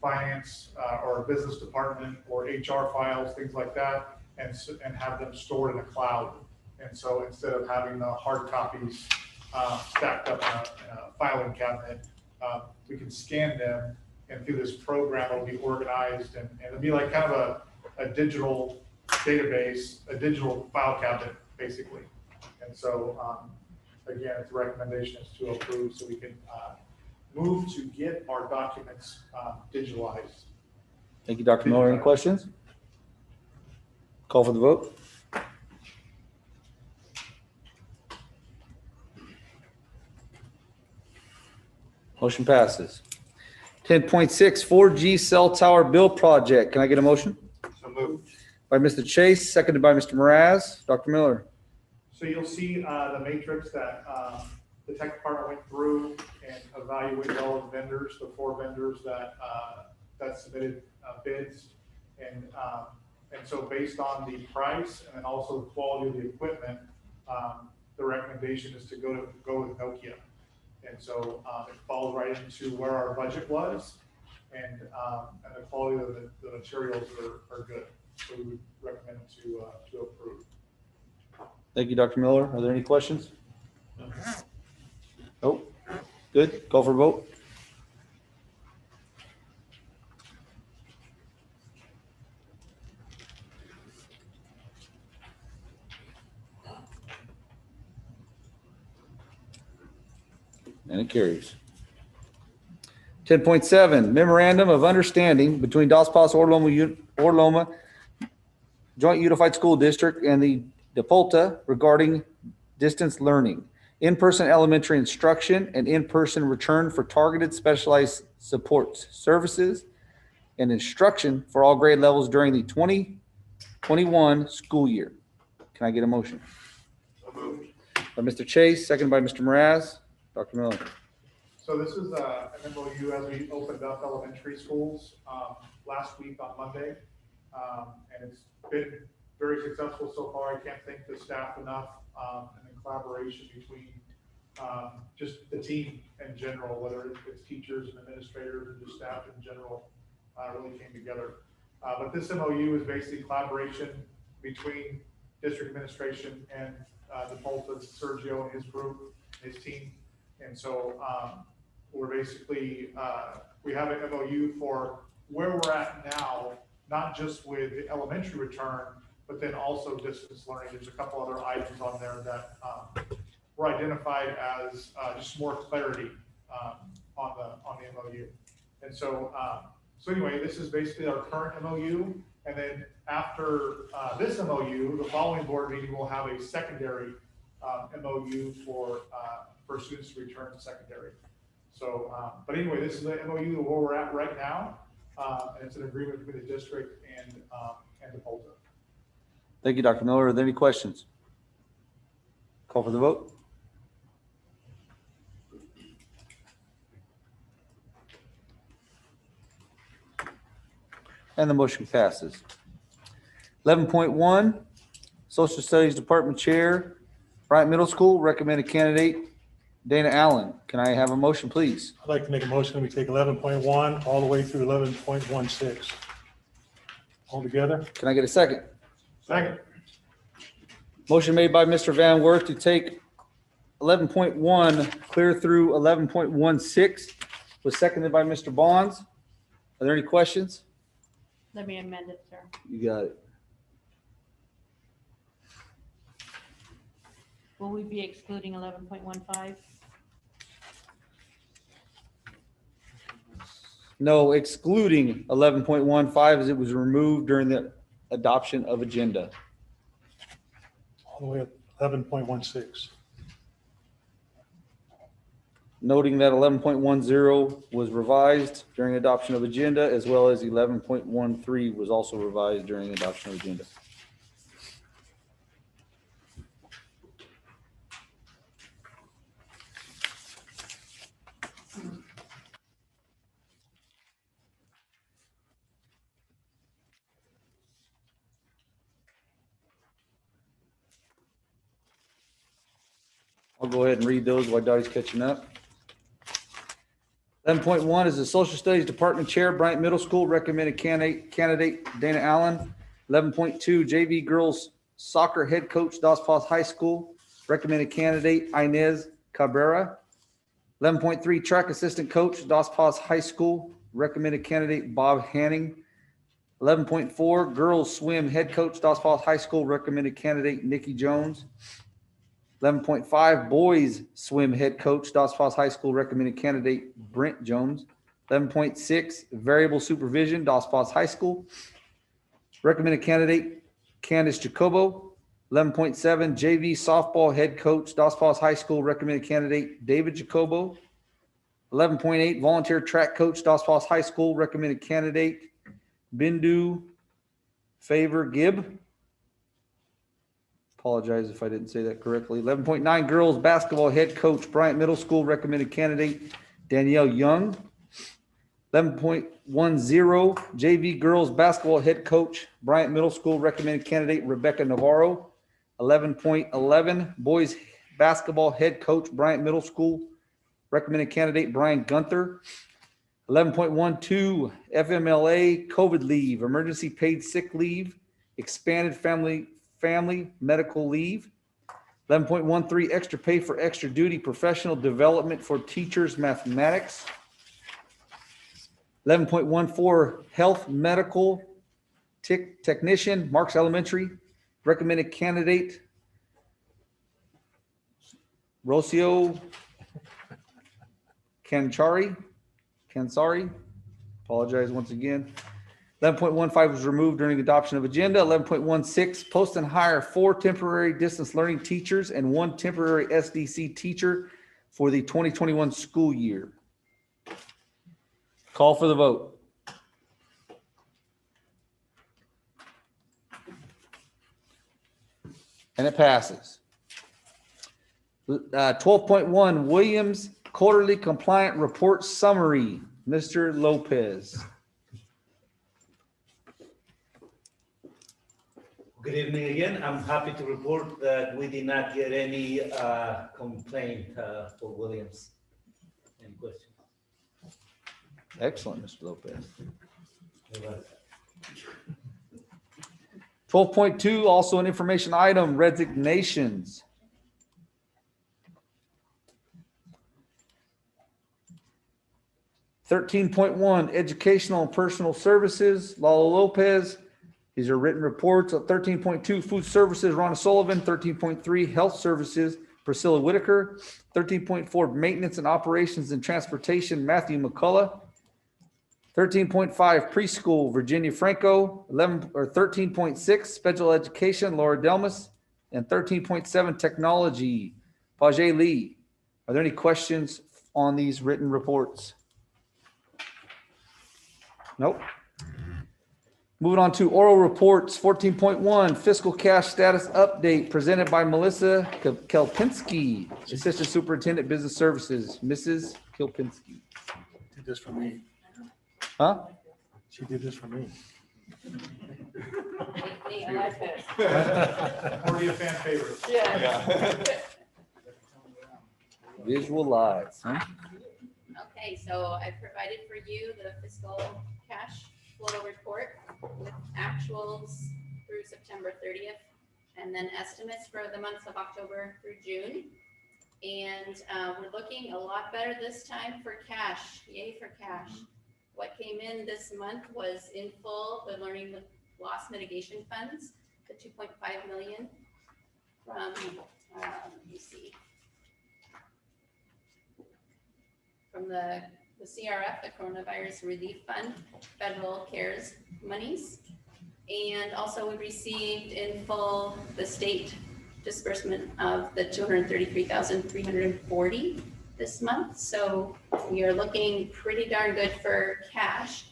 finance or business department or HR files, things like that, and have them stored in the cloud. And so instead of having the hard copies stacked up in a filing cabinet, we can scan them, and through this program, it'll be organized, and it'll be like kind of a digital database, a digital file cabinet, basically. And so, again, it's a recommendation is to approve so we can move to get our documents digitalized. Thank you, Dr. Miller. Any questions? Call for the vote. Motion passes. 10.6 4G cell tower build project. Can I get a motion? So moved. By Mr. Chase, seconded by Mr. Mraz. Dr. Miller? So you'll see the matrix that the tech department went through and evaluated all of the vendors, the 4 vendors that that submitted bids. And so based on the price and then also the quality of the equipment, the recommendation is to go with Nokia. And so it falls right into where our budget was, and the quality of the materials are good. So we would recommend to approve. Thank you, Dr. Miller. Are there any questions? Nope. Good. Call for vote. And it carries. 10.7, Memorandum of Understanding between Dos Passos Orloma Joint Unified School District and the Dpol regarding distance learning, in-person elementary instruction, and in-person return for targeted specialized support services and instruction for all grade levels during the 2021 school year. Can I get a motion? By Mr. Chase, second by Mr. Mraz. Dr. Miller. So this is an MOU as we opened up elementary schools last week on Monday. And it's been very successful so far. I can't thank the staff enough, and the collaboration between just the team in general, whether it's teachers and administrators and just staff in general, really came together. But this MOU is basically collaboration between district administration and the Dpol, Sergio and his group, his team. And so we're basically, we have an MOU for where we're at now, not just with the elementary return, but then also distance learning. There's a couple other items on there that were identified as just more clarity on the MOU. And so, so anyway, this is basically our current MOU. And then after this MOU, the following board meeting will have a secondary MOU for students to return to secondary. So, but anyway, this is the MOU where we're at right now. And it's an agreement between the district and the Dpol. Thank you, Dr. Miller. Are there any questions? Call for the vote. And the motion passes. 11.1, Social Studies Department Chair, Bryant Middle School, recommended candidate Dana Allen. Can I have a motion, please? I'd like to make a motion that we take 11.1 all the way through 11.16. All together? Can I get a second? Second. Motion made by Mr. Van Wert to take 11.1 clear through 11.16 was seconded by Mr. Bonds. Are there any questions? Let me amend it, sir. You got it. Will we be excluding 11.15? No, excluding 11.15 as it was removed during the adoption of agenda. All the way up 11.16. Noting that 11.10 was revised during adoption of agenda, as well as 11.13 was also revised during adoption of agenda. I'll go ahead and read those while Dottie's catching up. 11.1 is the Social Studies Department Chair, Bryant Middle School, recommended candidate Dana Allen. 11.2, JV Girls Soccer Head Coach, Dos Passos High School, recommended candidate Inez Cabrera. 11.3, Track Assistant Coach, Dos Passos High School, recommended candidate Bob Hanning. 11.4, Girls Swim Head Coach, Dos Passos High School, recommended candidate Nikki Jones. 11.5, Boys Swim Head Coach, Dos Passos High School, recommended candidate Brent Jones. 11.6, Variable Supervision, Dos Passos High School, recommended candidate Candice Jacobo. 11.7, JV Softball Head Coach, Dos Passos High School, recommended candidate David Jacobo. 11.8, Volunteer Track Coach, Dos Passos High School, recommended candidate Bindu Favor Gibb. Apologize if I didn't say that correctly. 11.9 girls basketball head coach, Bryant Middle School, recommended candidate Danielle Young. 11.10 JV girls basketball head coach, Bryant Middle School, recommended candidate Rebecca Navarro. 11.11 boys basketball head coach, Bryant Middle School, recommended candidate Brian Gunther. 11.12 FMLA COVID leave, emergency paid sick leave, expanded family medical leave. 11.13 extra pay for extra duty professional development for teachers mathematics. 11.14 health medical technician, Marks Elementary, recommended candidate Rocio Kansari, apologize once again. 11.15 was removed during adoption of agenda. 11.16, post and hire 4 temporary distance learning teachers and 1 temporary SDC teacher for the 2021 school year. Call for the vote. And it passes. 12.1 Williams Quarterly Compliant Report Summary, Mr. Lopez. Good evening again. I'm happy to report that we did not get any complaint for Williams. Any questions? Excellent, Mr. Lopez. 12.2, also an information item, resignations. 13.1, educational and personal services, Lalo Lopez. These are written reports. 13.2, food services, Ronna Sullivan. 13.3, health services, Priscilla Whitaker. 13.4, maintenance and operations and transportation, Matthew McCullough. 13.5, preschool, Virginia Franco. 13.6, special education, Laura Delmas. And 13.7, technology, Pajay Lee. Are there any questions on these written reports? Nope. Moving on to oral reports, 14.1, fiscal cash status update presented by Melissa Kelpinski, Assistant Superintendent Business Services. Mrs. Kelpinski. Did this for me. Huh? She did this for me. I like this. Already a fan favorite. Yeah. Visualize, huh? Okay, so I provided for you the fiscal cash flow report with actuals through September 30th, and then estimates for the months of October through June. And we're looking a lot better this time for cash. Yay for cash. What came in this month was in full the learning loss mitigation funds, the 2.5 million from, let me see, from the CRF, the Coronavirus Relief Fund, federal CARES monies. And also we received in full the state disbursement of the 233,340 this month. So we are looking pretty darn good for cash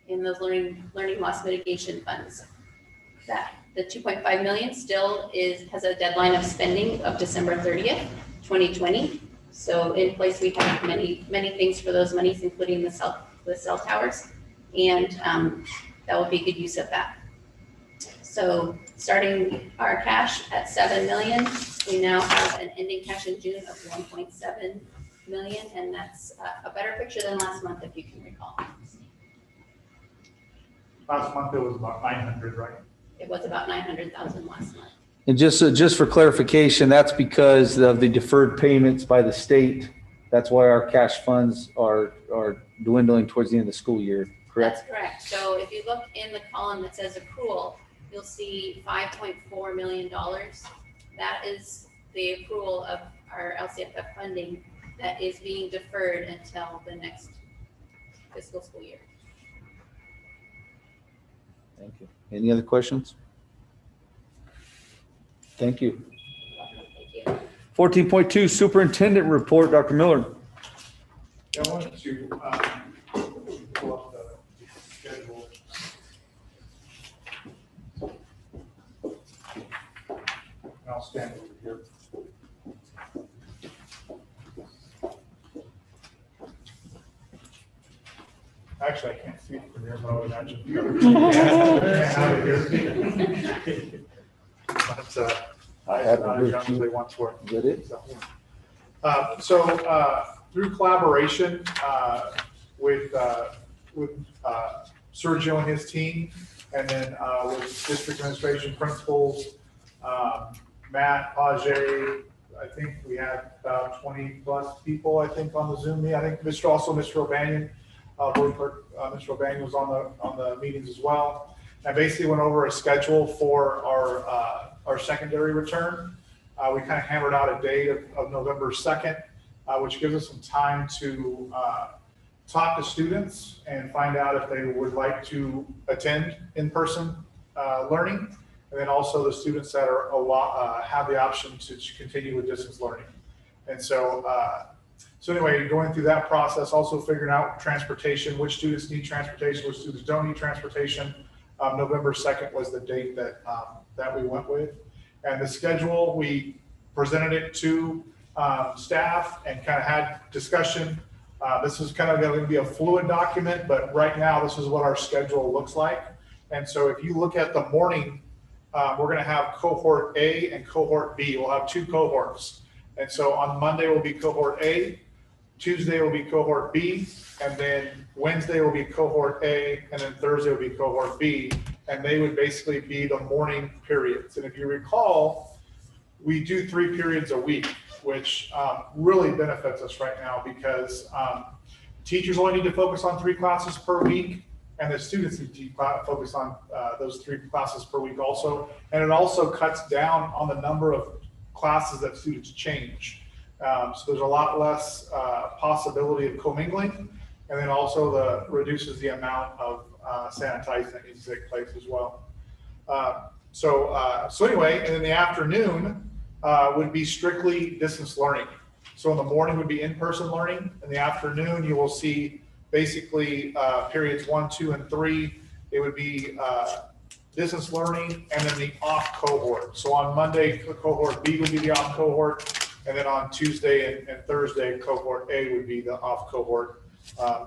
in those learning loss mitigation funds. That the 2.5 million still has a deadline of spending of December 30th, 2020. So in place, we have many things for those monies, including the cell towers, and that will be good use of that. So starting our cash at 7 million, we now have an ending cash in June of 1.7 million, and that's a better picture than last month, if you can recall. Last month it was about 900, right? It was about 900,000 last month. And just for clarification, that's because of the deferred payments by the state. That's why our cash funds are dwindling towards the end of the school year, correct? That's correct. So if you look in the column that says accrual, you'll see $5.4 million. That is the accrual of our LCFF funding that is being deferred until the next fiscal school year. Thank you. Any other questions? Thank you. Thank you. 14.2 Superintendent Report, Dr. Miller. I wanted to pull up the schedule. I'll stand over here. Actually, I can't see it from here, but I would imagine. That's, I have not as young as they once were. Is that it? Through collaboration with Sergio and his team, and then with district administration principals, Matt, Ajay, I think we had about 20 plus people, I think, on the Zoom meeting. I think Mr. O'Banion, Mr. O'Banion was on the meetings as well. And basically went over a schedule for our secondary return. We kind of hammered out a date of November 2nd, which gives us some time to talk to students and find out if they would like to attend in-person learning. And then also the students that are have the option to continue with distance learning. And so anyway, going through that process, also figuring out transportation, which students need transportation, which students don't need transportation. November 2nd was the date that we went with. And the schedule, we presented it to staff and kind of had discussion. This is kind of going to be a fluid document, but right now this is what our schedule looks like. And so if you look at the morning, we're going to have cohort A and cohort B. We'll have two cohorts. And so on Monday will be cohort A, Tuesday will be cohort B, and then Wednesday will be cohort A, and then Thursday will be cohort B. And they would basically be the morning periods. And if you recall, we do 3 periods a week, which really benefits us right now because teachers only need to focus on 3 classes per week, and the students need to focus on those 3 classes per week also. And it also cuts down on the number of classes that students change. So there's a lot less possibility of commingling, and then also reduces the amount of sanitizing that needs to take place as well. So anyway, and in the afternoon would be strictly distance learning. So in the morning would be in-person learning. In the afternoon, you will see basically periods 1, 2, and 3. It would be distance learning and then the off cohort. So on Monday, cohort B would be the off cohort. And then on Tuesday and Thursday, cohort A would be the off cohort.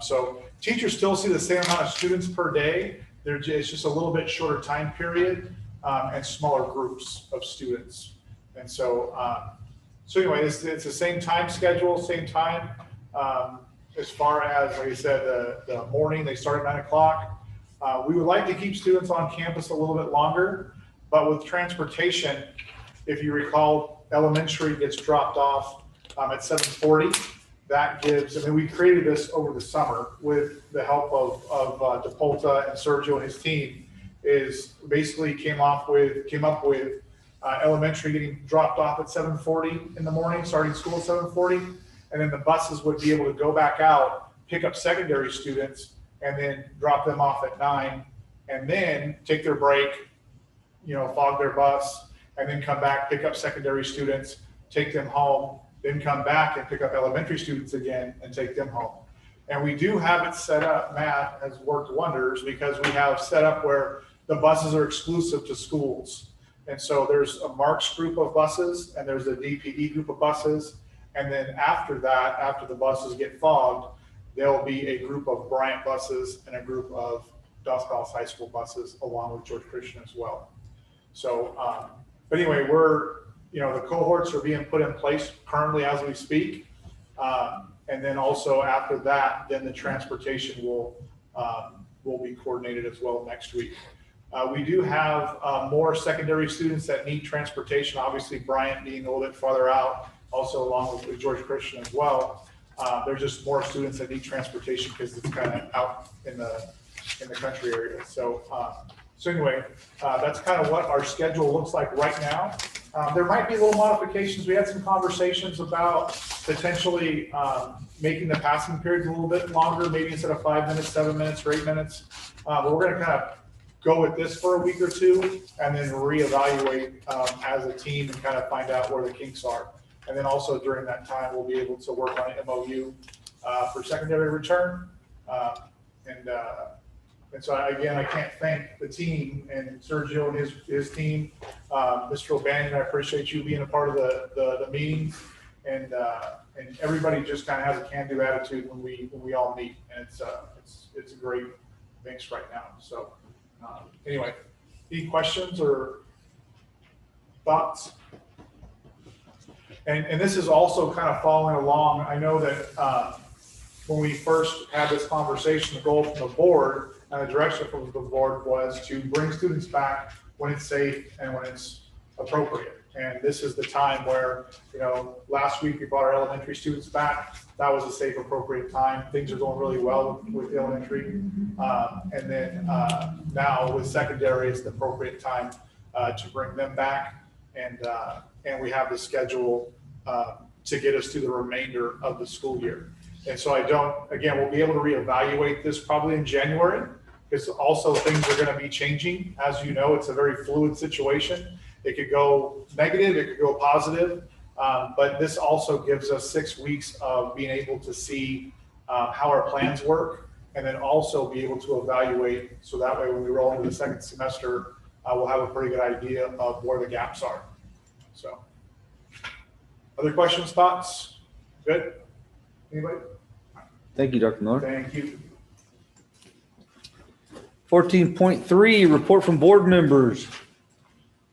So teachers still see the same amount of students per day. It's just a little bit shorter time period and smaller groups of students. And so, anyway, it's the same time schedule, same time. As far as, like I said, the morning, they start at 9 o'clock. We would like to keep students on campus a little bit longer, but with transportation, if you recall, elementary gets dropped off at 7:40. That gives, I mean, we created this over the summer with the help of Dpol and Sergio and his team, is basically came up with elementary getting dropped off at 7:40 in the morning, starting school at 7:40. And then the buses would be able to go back out, pick up secondary students, and then drop them off at 9, and then take their break, fog their bus, and then come back, pick up secondary students, take them home, then come back and pick up elementary students again and take them home. And we do have it set up, Matt has worked wonders, because we have set up where the buses are exclusive to schools. And so there's a Marks group of buses and there's a DPE group of buses. And then after that, after the buses get fogged, there'll be a group of Bryant buses and a group of Dos Palace High School buses along with George Christian as well. So, but anyway, the cohorts are being put in place currently as we speak. And then also after that, then the transportation will be coordinated as well next week. We do have more secondary students that need transportation, obviously Bryant being a little bit farther out, also along with George Christian as well. There's just more students that need transportation because it's kind of out in the country area. So anyway, that's kind of what our schedule looks like right now. There might be little modifications. We had some conversations about potentially making the passing periods a little bit longer, maybe instead of 5 minutes, 7 minutes, or 8 minutes. But we're going to kind of go with this for a week or two and then reevaluate as a team and kind of find out where the kinks are. And then also during that time, we'll be able to work on an MOU for secondary return. And so again, I can't thank the team and Sergio and his team. Mr. O'Banion, I appreciate you being a part of the meetings, and everybody just kind of has a can-do attitude when we all meet, and it's a great mix right now. So anyway, any questions or thoughts? And this is also kind of following along. I know that when we first had this conversation, the goal from the board and the direction from the board was to bring students back when it's safe and when it's appropriate. And this is the time where, last week we brought our elementary students back. That was a safe, appropriate time. Things are going really well with elementary. And then now with secondary, it's the appropriate time to bring them back. And we have the schedule to get us through the remainder of the school year. And so we'll be able to reevaluate this probably in January, because also things are going to be changing. As you know, it's a very fluid situation. It could go negative, it could go positive, but this also gives us 6 weeks of being able to see how our plans work, and then also be able to evaluate, so that way when we roll into the second semester, we'll have a pretty good idea of where the gaps are. So, other questions, thoughts? Good? Anybody? Thank you, Dr. Miller. Thank you. 14.3, report from board members.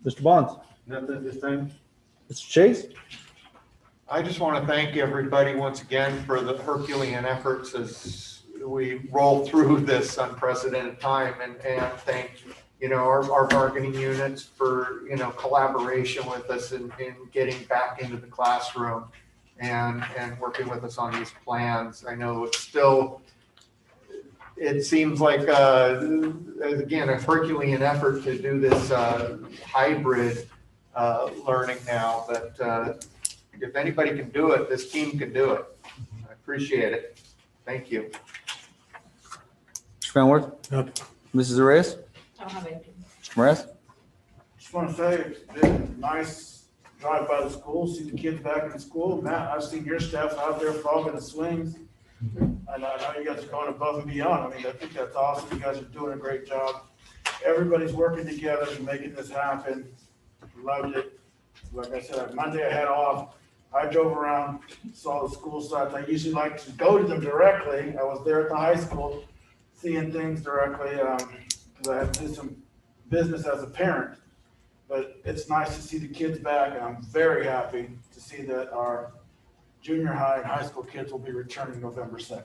Mr. Bonds. Nothing at this time. Mr. Chase. I just want to thank everybody once again for the Herculean efforts as we roll through this unprecedented time, and thank our bargaining units for collaboration with us in getting back into the classroom and working with us on these plans. I know it seems like again a Herculean effort to do this hybrid learning now, but if anybody can do it, this team can do it. I appreciate it. Thank you. Mr. Van Worth. Nothing. Mrs. Reyes. I don't have anything. Mr. Morales. Just want to say, it's been nice drive by the school, see the kids back in school. Matt, I've seen your staff out there frogging the swings. And I know you guys are going above and beyond. I think that's awesome. You guys are doing a great job. Everybody's working together and making this happen. Loved it. Like I said, Monday I had off. I drove around, saw the school sites. I usually like to go to them directly. I was there at the high school, seeing things directly, because I had to do some business as a parent. But it's nice to see the kids back, and I'm very happy to see that our junior high and high school kids will be returning November 2nd.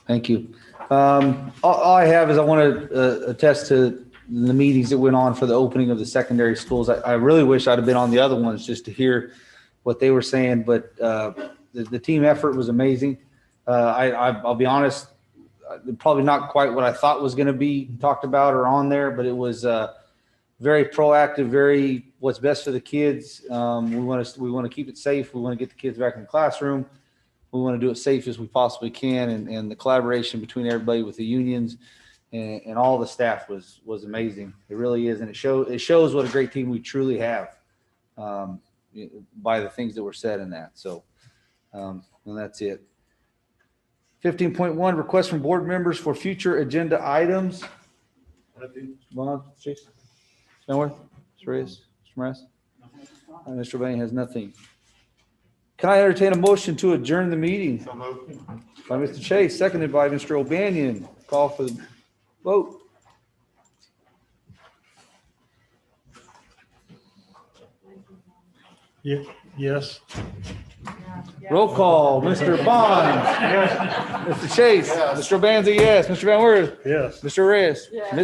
Thank you. All I have is I want to attest to the meetings that went on for the opening of the secondary schools. I really wish I'd have been on the other ones just to hear what they were saying, but the team effort was amazing. I'll be honest, probably not quite what I thought was going to be talked about or on there, but it was very proactive, very what's best for the kids. We want to keep it safe. We want to get the kids back in the classroom. We want to do it safe as we possibly can, and the collaboration between everybody with the unions and all the staff was amazing. It really is, and it shows what a great team we truly have by the things that were said in that. So, and that's it. 15.1, request from board members for future agenda items. Chase? Spenworth? Mr. Reyes? Mr. Morales? Mr. O'Banion has nothing. Can I entertain a motion to adjourn the meeting? So moved. By Mr. Chase, seconded by Mr. O'Banion. Call for the vote. Yes. Roll call, Mr. Bonds. Yes. Mr. Chase. Yes. Mr. O'Banion, yes. Mr. Van Wert. Yes. Mr. Reyes. Yes. Mrs.